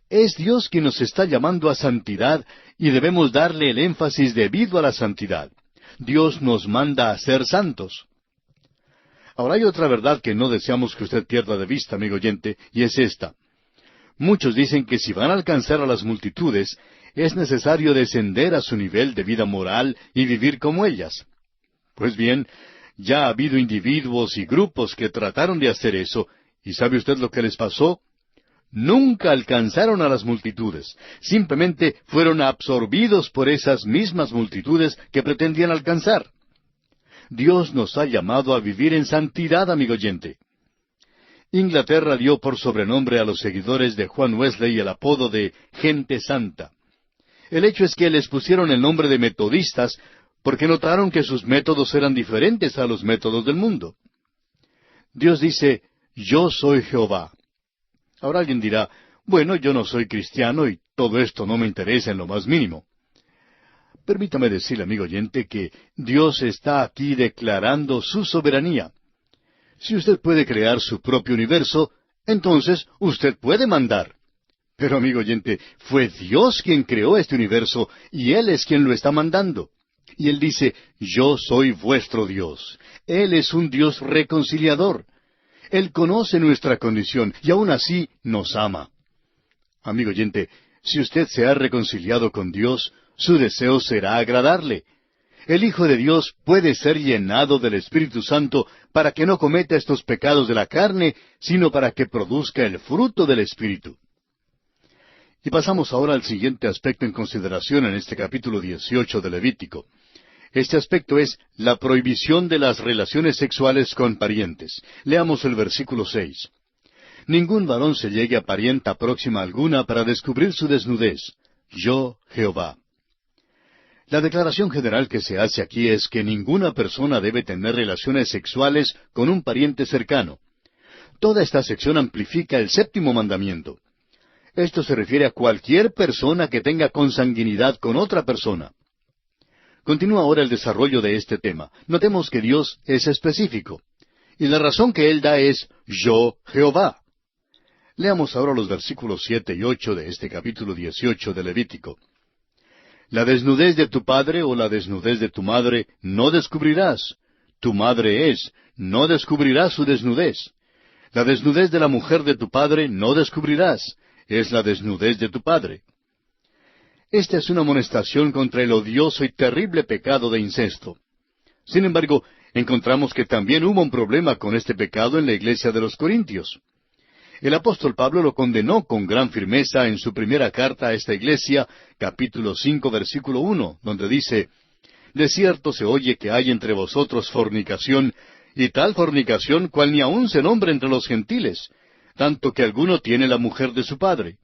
Es Dios quien nos está llamando a santidad y debemos darle el énfasis debido a la santidad. Dios nos manda a ser santos. Ahora hay otra verdad que no deseamos que usted pierda de vista, amigo oyente, y es esta. Muchos dicen que si van a alcanzar a las multitudes, es necesario descender a su nivel de vida moral y vivir como ellas. Pues bien, ya ha habido individuos y grupos que trataron de hacer eso, ¿y sabe usted lo que les pasó? Nunca alcanzaron a las multitudes, simplemente fueron absorbidos por esas mismas multitudes que pretendían alcanzar. Dios nos ha llamado a vivir en santidad, amigo oyente. Inglaterra dio por sobrenombre a los seguidores de Juan Wesley el apodo de gente santa. El hecho es que les pusieron el nombre de metodistas porque notaron que sus métodos eran diferentes a los métodos del mundo. Dios dice, «Yo soy Jehová». Ahora alguien dirá, «Bueno, yo no soy cristiano y todo esto no me interesa en lo más mínimo». Permítame decirle, amigo oyente, que Dios está aquí declarando su soberanía. Si usted puede crear su propio universo, entonces usted puede mandar. Pero, amigo oyente, fue Dios quien creó este universo y Él es quien lo está mandando. Y Él dice, «Yo soy vuestro Dios». Él es un Dios reconciliador. Él conoce nuestra condición y aún así nos ama. Amigo oyente, si usted se ha reconciliado con Dios, su deseo será agradarle. El Hijo de Dios puede ser llenado del Espíritu Santo para que no cometa estos pecados de la carne, sino para que produzca el fruto del Espíritu. Y pasamos ahora al siguiente aspecto en consideración en este capítulo 18 de Levítico. Este aspecto es la prohibición de las relaciones sexuales con parientes. Leamos el versículo 6. «Ningún varón se llegue a parienta próxima alguna para descubrir su desnudez. yo Jehová. La declaración general que se hace aquí es que ninguna persona debe tener relaciones sexuales con un pariente cercano. Toda esta sección amplifica el séptimo mandamiento. Esto se refiere a cualquier persona que tenga consanguinidad con otra persona. Continúa ahora el desarrollo de este tema. Notemos que Dios es específico. Y la razón que Él da es, yo Jehová. Leamos ahora los versículos 7 y 8 de este capítulo 18 de Levítico. La desnudez de tu padre o la desnudez de tu madre no descubrirás. Tu madre es, no descubrirás su desnudez. La desnudez de la mujer de tu padre no descubrirás. Es la desnudez de tu padre. Esta es una amonestación contra el odioso y terrible pecado de incesto. Sin embargo, encontramos que también hubo un problema con este pecado en la iglesia de los Corintios. El apóstol Pablo lo condenó con gran firmeza en su primera carta a esta iglesia, capítulo 5, versículo 1, donde dice, de cierto se oye que hay entre vosotros fornicación, y tal fornicación cual ni aun se nombra entre los gentiles, tanto que alguno tiene la mujer de su padre.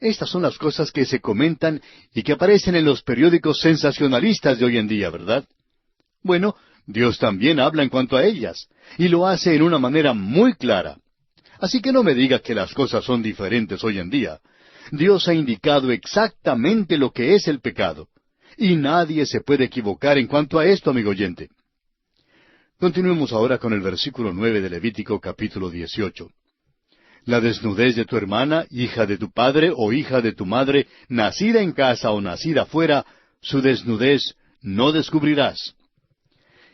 Estas son las cosas que se comentan y que aparecen en los periódicos sensacionalistas de hoy en día, ¿verdad? Bueno, Dios también habla en cuanto a ellas, y lo hace en una manera muy clara. Así que no me diga que las cosas son diferentes hoy en día. Dios ha indicado exactamente lo que es el pecado. Y nadie se puede equivocar en cuanto a esto, amigo oyente. Continuemos ahora con el versículo 9 de Levítico capítulo 18. La desnudez de tu hermana, hija de tu padre o hija de tu madre, nacida en casa o nacida fuera, su desnudez no descubrirás.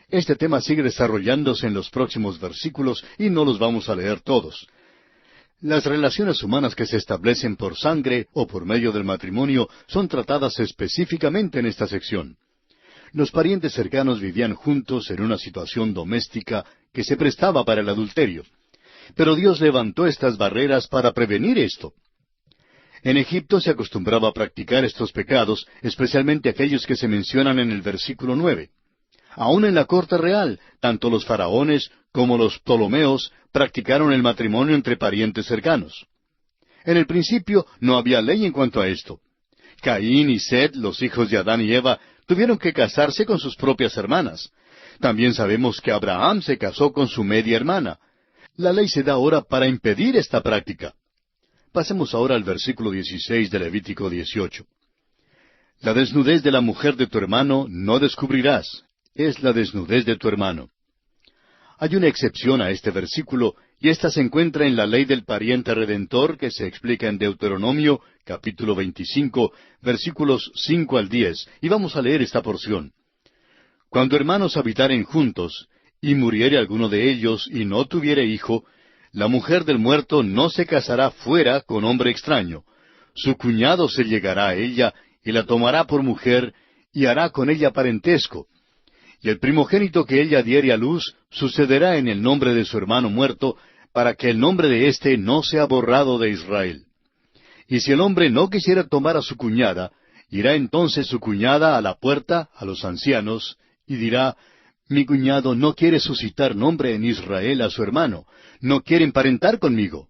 Este tema sigue desarrollándose en los próximos versículos y no los vamos a leer todos. Las relaciones humanas que se establecen por sangre o por medio del matrimonio son tratadas específicamente en esta sección. Los parientes cercanos vivían juntos en una situación doméstica que se prestaba para el adulterio. Pero Dios levantó estas barreras para prevenir esto. En Egipto se acostumbraba a practicar estos pecados, especialmente aquellos que se mencionan en el versículo 9. Aún en la corte real, tanto los faraones como los Ptolomeos practicaron el matrimonio entre parientes cercanos. En el principio no había ley en cuanto a esto. Caín y Set, los hijos de Adán y Eva, tuvieron que casarse con sus propias hermanas. También sabemos que Abraham se casó con su media hermana. La ley se da ahora para impedir esta práctica. Pasemos ahora al versículo 16 de Levítico 18. La desnudez de la mujer de tu hermano no descubrirás. Es la desnudez de tu hermano. Hay una excepción a este versículo, y ésta se encuentra en la ley del pariente redentor que se explica en Deuteronomio, capítulo 25, versículos 5 al 10, y vamos a leer esta porción. Cuando hermanos habitaren juntos, y muriere alguno de ellos y no tuviere hijo, la mujer del muerto no se casará fuera con hombre extraño. Su cuñado se llegará a ella, y la tomará por mujer, y hará con ella parentesco. Y el primogénito que ella diere a luz sucederá en el nombre de su hermano muerto, para que el nombre de éste no sea borrado de Israel. Y si el hombre no quisiera tomar a su cuñada, irá entonces su cuñada a la puerta, a los ancianos, y dirá, mi cuñado no quiere suscitar nombre en Israel a su hermano, no quiere emparentar conmigo.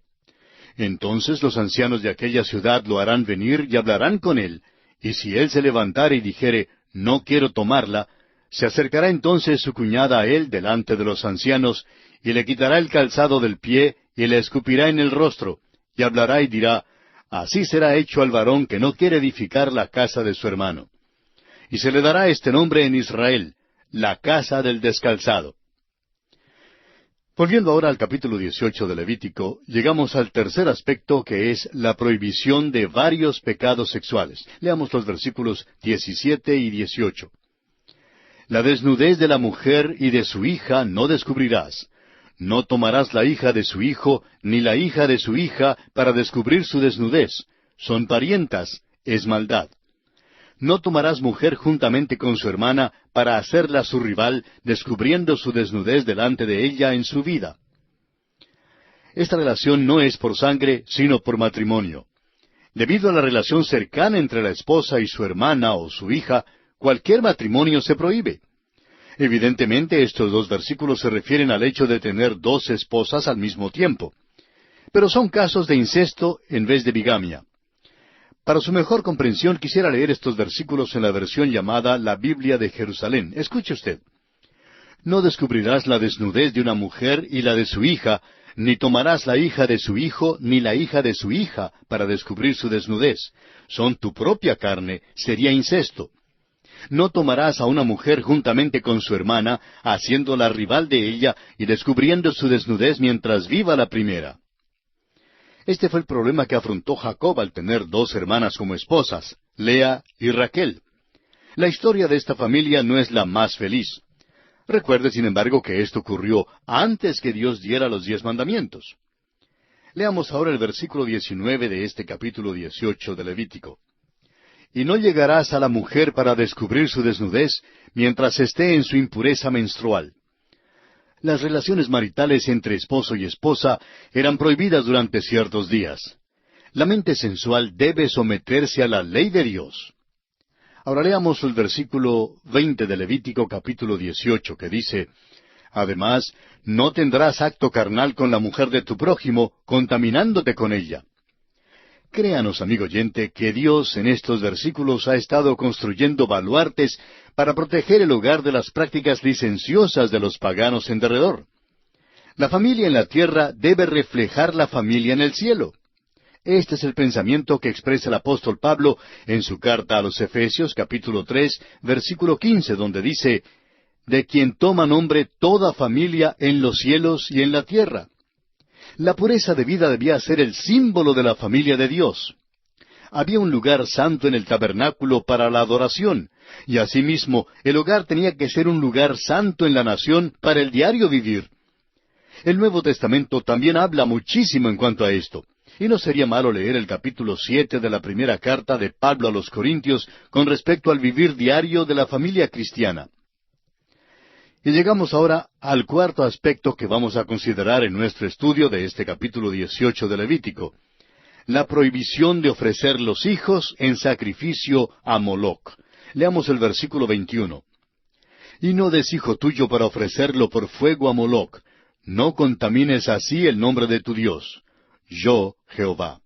Entonces los ancianos de aquella ciudad lo harán venir y hablarán con él, y si él se levantare y dijere, no quiero tomarla, se acercará entonces su cuñada a él delante de los ancianos, y le quitará el calzado del pie, y le escupirá en el rostro, y hablará y dirá, así será hecho al varón que no quiere edificar la casa de su hermano. Y se le dará este nombre en Israel, la casa del descalzado. Volviendo ahora al capítulo 18 de Levítico, llegamos al tercer aspecto que es la prohibición de varios pecados sexuales. Leamos los versículos 17 y 18. La desnudez de la mujer y de su hija no descubrirás. No tomarás la hija de su hijo, ni la hija de su hija, para descubrir su desnudez. Son parientas, es maldad. No tomarás mujer juntamente con su hermana, para hacerla su rival, descubriendo su desnudez delante de ella en su vida. Esta relación no es por sangre, sino por matrimonio. Debido a la relación cercana entre la esposa y su hermana o su hija, cualquier matrimonio se prohíbe. Evidentemente, estos dos versículos se refieren al hecho de tener dos esposas al mismo tiempo. Pero son casos de incesto en vez de bigamia. Para su mejor comprensión quisiera leer estos versículos en la versión llamada la Biblia de Jerusalén. Escuche usted. No descubrirás la desnudez de una mujer y la de su hija, ni tomarás la hija de su hijo, ni la hija de su hija, para descubrir su desnudez. Son tu propia carne, sería incesto. No tomarás a una mujer juntamente con su hermana, haciéndola rival de ella y descubriendo su desnudez mientras viva la primera. Este fue el problema que afrontó Jacob al tener dos hermanas como esposas, Lea y Raquel. La historia de esta familia no es la más feliz. Recuerde, sin embargo, que esto ocurrió antes que Dios diera los 10 mandamientos. Leamos ahora el versículo 19 de este capítulo 18 de Levítico. Y no llegarás a la mujer para descubrir su desnudez mientras esté en su impureza menstrual. Las relaciones maritales entre esposo y esposa eran prohibidas durante ciertos días. La mente sensual debe someterse a la ley de Dios. Ahora leamos el versículo 20 de Levítico capítulo 18, que dice, Además, no tendrás acto carnal con la mujer de tu prójimo, contaminándote con ella. Créanos, amigo oyente, que Dios en estos versículos ha estado construyendo baluartes para proteger el hogar de las prácticas licenciosas de los paganos en derredor. La familia en la tierra debe reflejar la familia en el cielo. Este es el pensamiento que expresa el apóstol Pablo en su carta a los Efesios, capítulo 3, versículo 15, donde dice, de quien toma nombre toda familia en los cielos y en la tierra. La pureza de vida debía ser el símbolo de la familia de Dios. Había un lugar santo en el tabernáculo para la adoración, y asimismo el hogar tenía que ser un lugar santo en la nación para el diario vivir. El Nuevo Testamento también habla muchísimo en cuanto a esto, y no sería malo leer el capítulo 7 de la primera carta de Pablo a los Corintios con respecto al vivir diario de la familia cristiana. Y llegamos ahora al cuarto aspecto que vamos a considerar en nuestro estudio de este capítulo 18 de Levítico, la prohibición de ofrecer los hijos en sacrificio a Moloc. Leamos el versículo 21. Y no des hijo tuyo para ofrecerlo por fuego a Moloc, no contamines así el nombre de tu Dios. Yo, Jehová.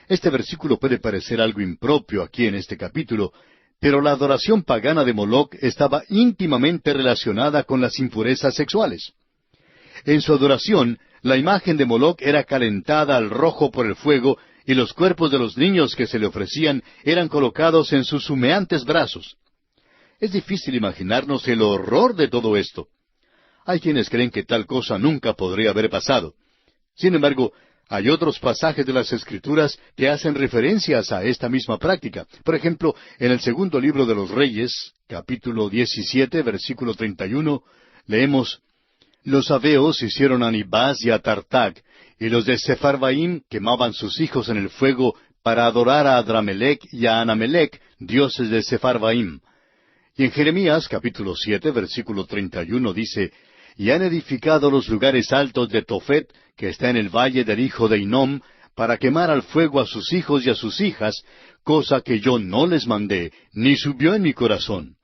Este versículo puede parecer algo impropio aquí en este capítulo, pero la adoración pagana de Moloc estaba íntimamente relacionada con las impurezas sexuales. En su adoración, la imagen de Moloc era calentada al rojo por el fuego, y los cuerpos de los niños que se le ofrecían eran colocados en sus humeantes brazos. Es difícil imaginarnos el horror de todo esto. Hay quienes creen que tal cosa nunca podría haber pasado. Sin embargo, hay otros pasajes de las Escrituras que hacen referencias a esta misma práctica. Por ejemplo, en el segundo libro de los Reyes, capítulo 17, versículo 31, leemos, Los sabeos hicieron a Nibás y a Tartag, y los de Sepharvaim quemaban sus hijos en el fuego para adorar a Adramelech y a Anamelech, dioses de Sepharvaim. Y en Jeremías, capítulo 7, versículo 31, dice, Y han edificado los lugares altos de Tofet, que está en el valle del hijo de Hinnom, para quemar al fuego a sus hijos y a sus hijas, cosa que yo no les mandé, ni subió en mi corazón.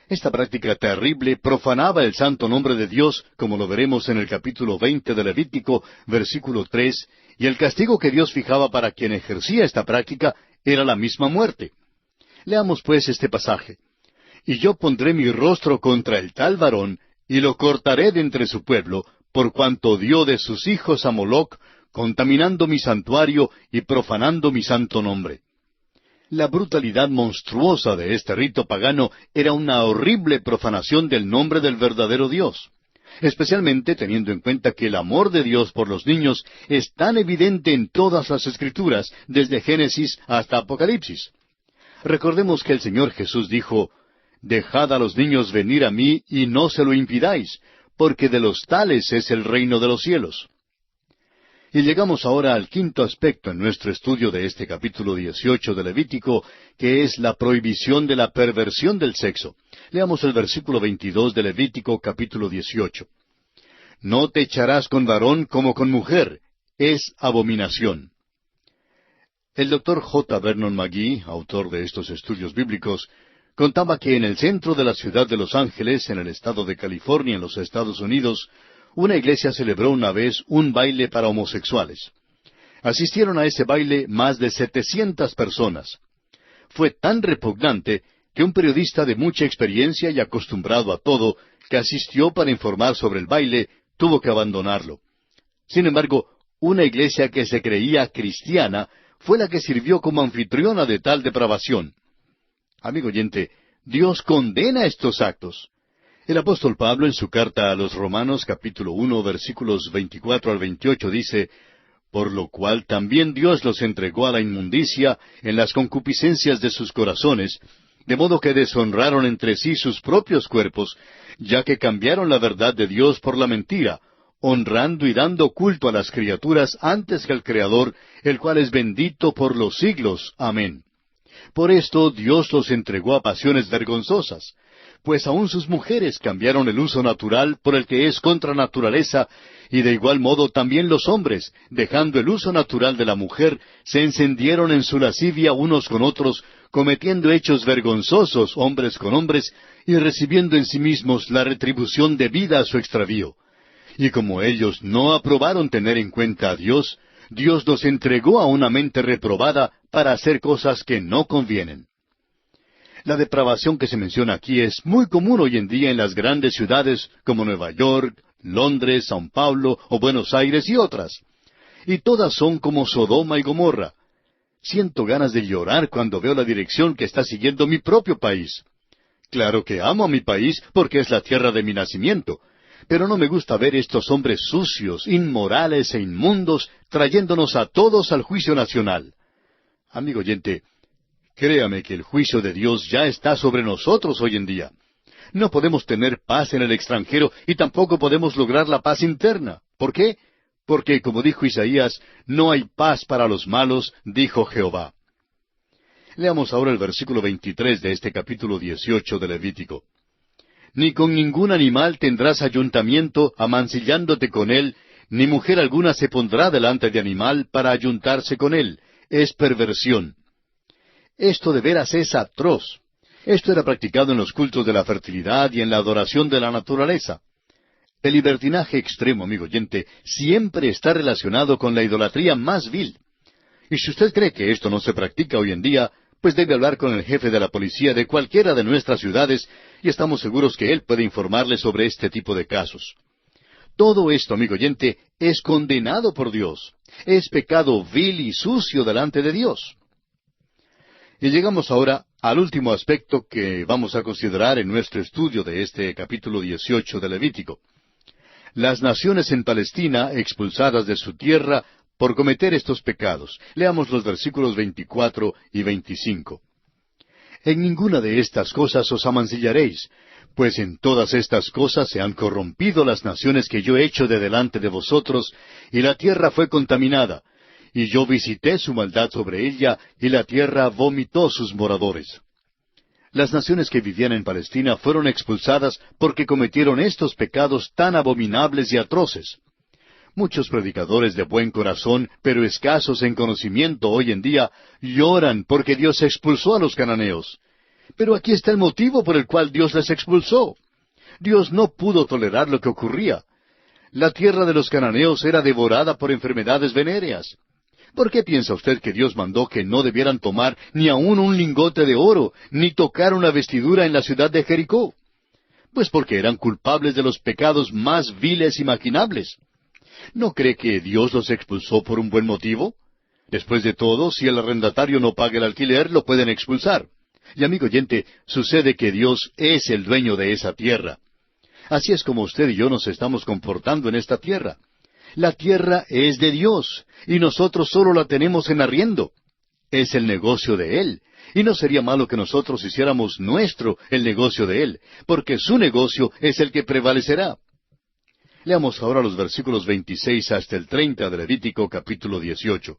Esta práctica terrible profanaba el santo nombre de Dios, como lo veremos en el capítulo 20 de Levítico, versículo 3, y el castigo que Dios fijaba para quien ejercía esta práctica era la misma muerte. Leamos pues este pasaje. Y yo pondré mi rostro contra el tal varón, y lo cortaré de entre su pueblo, por cuanto dio de sus hijos a Moloc, contaminando mi santuario y profanando mi santo nombre. La brutalidad monstruosa de este rito pagano era una horrible profanación del nombre del verdadero Dios, especialmente teniendo en cuenta que el amor de Dios por los niños es tan evidente en todas las Escrituras, desde Génesis hasta Apocalipsis. Recordemos que el Señor Jesús dijo, Dejad a los niños venir a mí y no se lo impidáis, porque de los tales es el reino de los cielos. Y llegamos ahora al quinto aspecto en nuestro estudio de este capítulo 18 de Levítico, que es la prohibición de la perversión del sexo. Leamos el versículo 22 de Levítico capítulo 18. No te echarás con varón como con mujer, es abominación. El doctor J. Vernon McGee, autor de estos estudios bíblicos, contaba que en el centro de la ciudad de Los Ángeles, en el estado de California, en los Estados Unidos, una iglesia celebró una vez un baile para homosexuales. Asistieron a ese baile más de 700 personas. Fue tan repugnante que un periodista de mucha experiencia y acostumbrado a todo, que asistió para informar sobre el baile, tuvo que abandonarlo. Sin embargo, una iglesia que se creía cristiana fue la que sirvió como anfitriona de tal depravación. Amigo oyente, Dios condena estos actos. El apóstol Pablo en su carta a los Romanos capítulo 1 versículos 24 al 28 dice: «Por lo cual también Dios los entregó a la inmundicia en las concupiscencias de sus corazones, de modo que deshonraron entre sí sus propios cuerpos, ya que cambiaron la verdad de Dios por la mentira, honrando y dando culto a las criaturas antes que al Creador, el cual es bendito por los siglos. Amén. Por esto Dios los entregó a pasiones vergonzosas, pues aun sus mujeres cambiaron el uso natural por el que es contra naturaleza, y de igual modo también los hombres, dejando el uso natural de la mujer, se encendieron en su lascivia unos con otros, cometiendo hechos vergonzosos hombres con hombres, y recibiendo en sí mismos la retribución debida a su extravío. Y como ellos no aprobaron tener en cuenta a Dios, Dios los entregó a una mente reprobada para hacer cosas que no convienen». La depravación que se menciona aquí es muy común hoy en día en las grandes ciudades como Nueva York, Londres, São Paulo o Buenos Aires y otras. Y todas son como Sodoma y Gomorra. Siento ganas de llorar cuando veo la dirección que está siguiendo mi propio país. Claro que amo a mi país porque es la tierra de mi nacimiento, pero no me gusta ver estos hombres sucios, inmorales e inmundos trayéndonos a todos al juicio nacional. Amigo oyente, créame que el juicio de Dios ya está sobre nosotros hoy en día. No podemos tener paz en el extranjero y tampoco podemos lograr la paz interna. ¿Por qué? Porque, como dijo Isaías, no hay paz para los malos, dijo Jehová. Leamos ahora el versículo 23 de este capítulo 18 de Levítico. «Ni con ningún animal tendrás ayuntamiento amancillándote con él, ni mujer alguna se pondrá delante de animal para ayuntarse con él. Es perversión». Esto de veras es atroz. Esto era practicado en los cultos de la fertilidad y en la adoración de la naturaleza. El libertinaje extremo, amigo oyente, siempre está relacionado con la idolatría más vil. Y si usted cree que esto no se practica hoy en día, pues debe hablar con el jefe de la policía de cualquiera de nuestras ciudades, y estamos seguros que él puede informarle sobre este tipo de casos. Todo esto, amigo oyente, es condenado por Dios. Es pecado vil y sucio delante de Dios. Y llegamos ahora al último aspecto que vamos a considerar en nuestro estudio de este capítulo 18 de Levítico. Las naciones en Palestina expulsadas de su tierra por cometer estos pecados. Leamos los versículos 24 y 25. «En ninguna de estas cosas os amancillaréis, pues en todas estas cosas se han corrompido las naciones que yo he hecho de delante de vosotros, y la tierra fue contaminada. Y yo visité su maldad sobre ella, y la tierra vomitó sus moradores». Las naciones que vivían en Palestina fueron expulsadas porque cometieron estos pecados tan abominables y atroces. Muchos predicadores de buen corazón, pero escasos en conocimiento hoy en día, lloran porque Dios expulsó a los cananeos. Pero aquí está el motivo por el cual Dios les expulsó. Dios no pudo tolerar lo que ocurría. La tierra de los cananeos era devorada por enfermedades venéreas. ¿Por qué piensa usted que Dios mandó que no debieran tomar ni aun un lingote de oro, ni tocar una vestidura en la ciudad de Jericó? Pues porque eran culpables de los pecados más viles y maquinables. ¿No cree que Dios los expulsó por un buen motivo? Después de todo, si el arrendatario no paga el alquiler, lo pueden expulsar. Y amigo oyente, sucede que Dios es el dueño de esa tierra. Así es como usted y yo nos estamos comportando en esta tierra. La tierra es de Dios, y nosotros solo la tenemos en arriendo. Es el negocio de Él, y no sería malo que nosotros hiciéramos nuestro el negocio de Él, porque su negocio es el que prevalecerá. Leamos ahora los versículos 26 hasta el 30 de Levítico capítulo 18.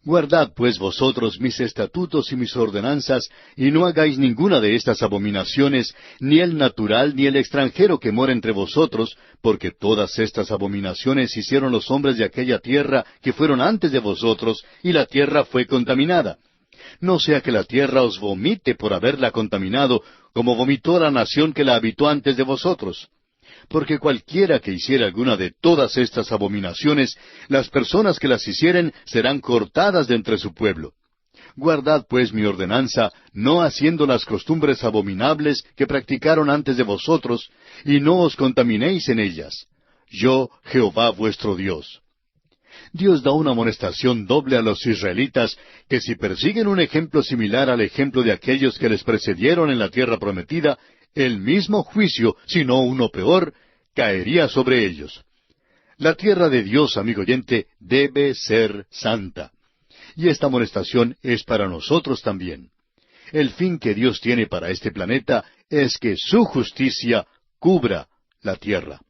«Guardad pues vosotros mis estatutos y mis ordenanzas, y no hagáis ninguna de estas abominaciones, ni el natural ni el extranjero que mora entre vosotros, porque todas estas abominaciones hicieron los hombres de aquella tierra que fueron antes de vosotros, y la tierra fue contaminada. No sea que la tierra os vomite por haberla contaminado, como vomitó la nación que la habitó antes de vosotros. porque cualquiera que hiciera alguna de todas estas abominaciones, las personas que las hicieren serán cortadas de entre su pueblo. Guardad pues mi ordenanza, no haciendo las costumbres abominables que practicaron antes de vosotros, y no os contaminéis en ellas. Yo, Jehová vuestro Dios. Dios da una amonestación doble a los israelitas, que si persiguen un ejemplo similar al ejemplo de aquellos que les precedieron en la tierra prometida, el mismo juicio, si no uno peor, caería sobre ellos. La tierra de Dios, amigo oyente, debe ser santa. Y esta amonestación es para nosotros también. El fin que Dios tiene para este planeta es que su justicia cubra la tierra.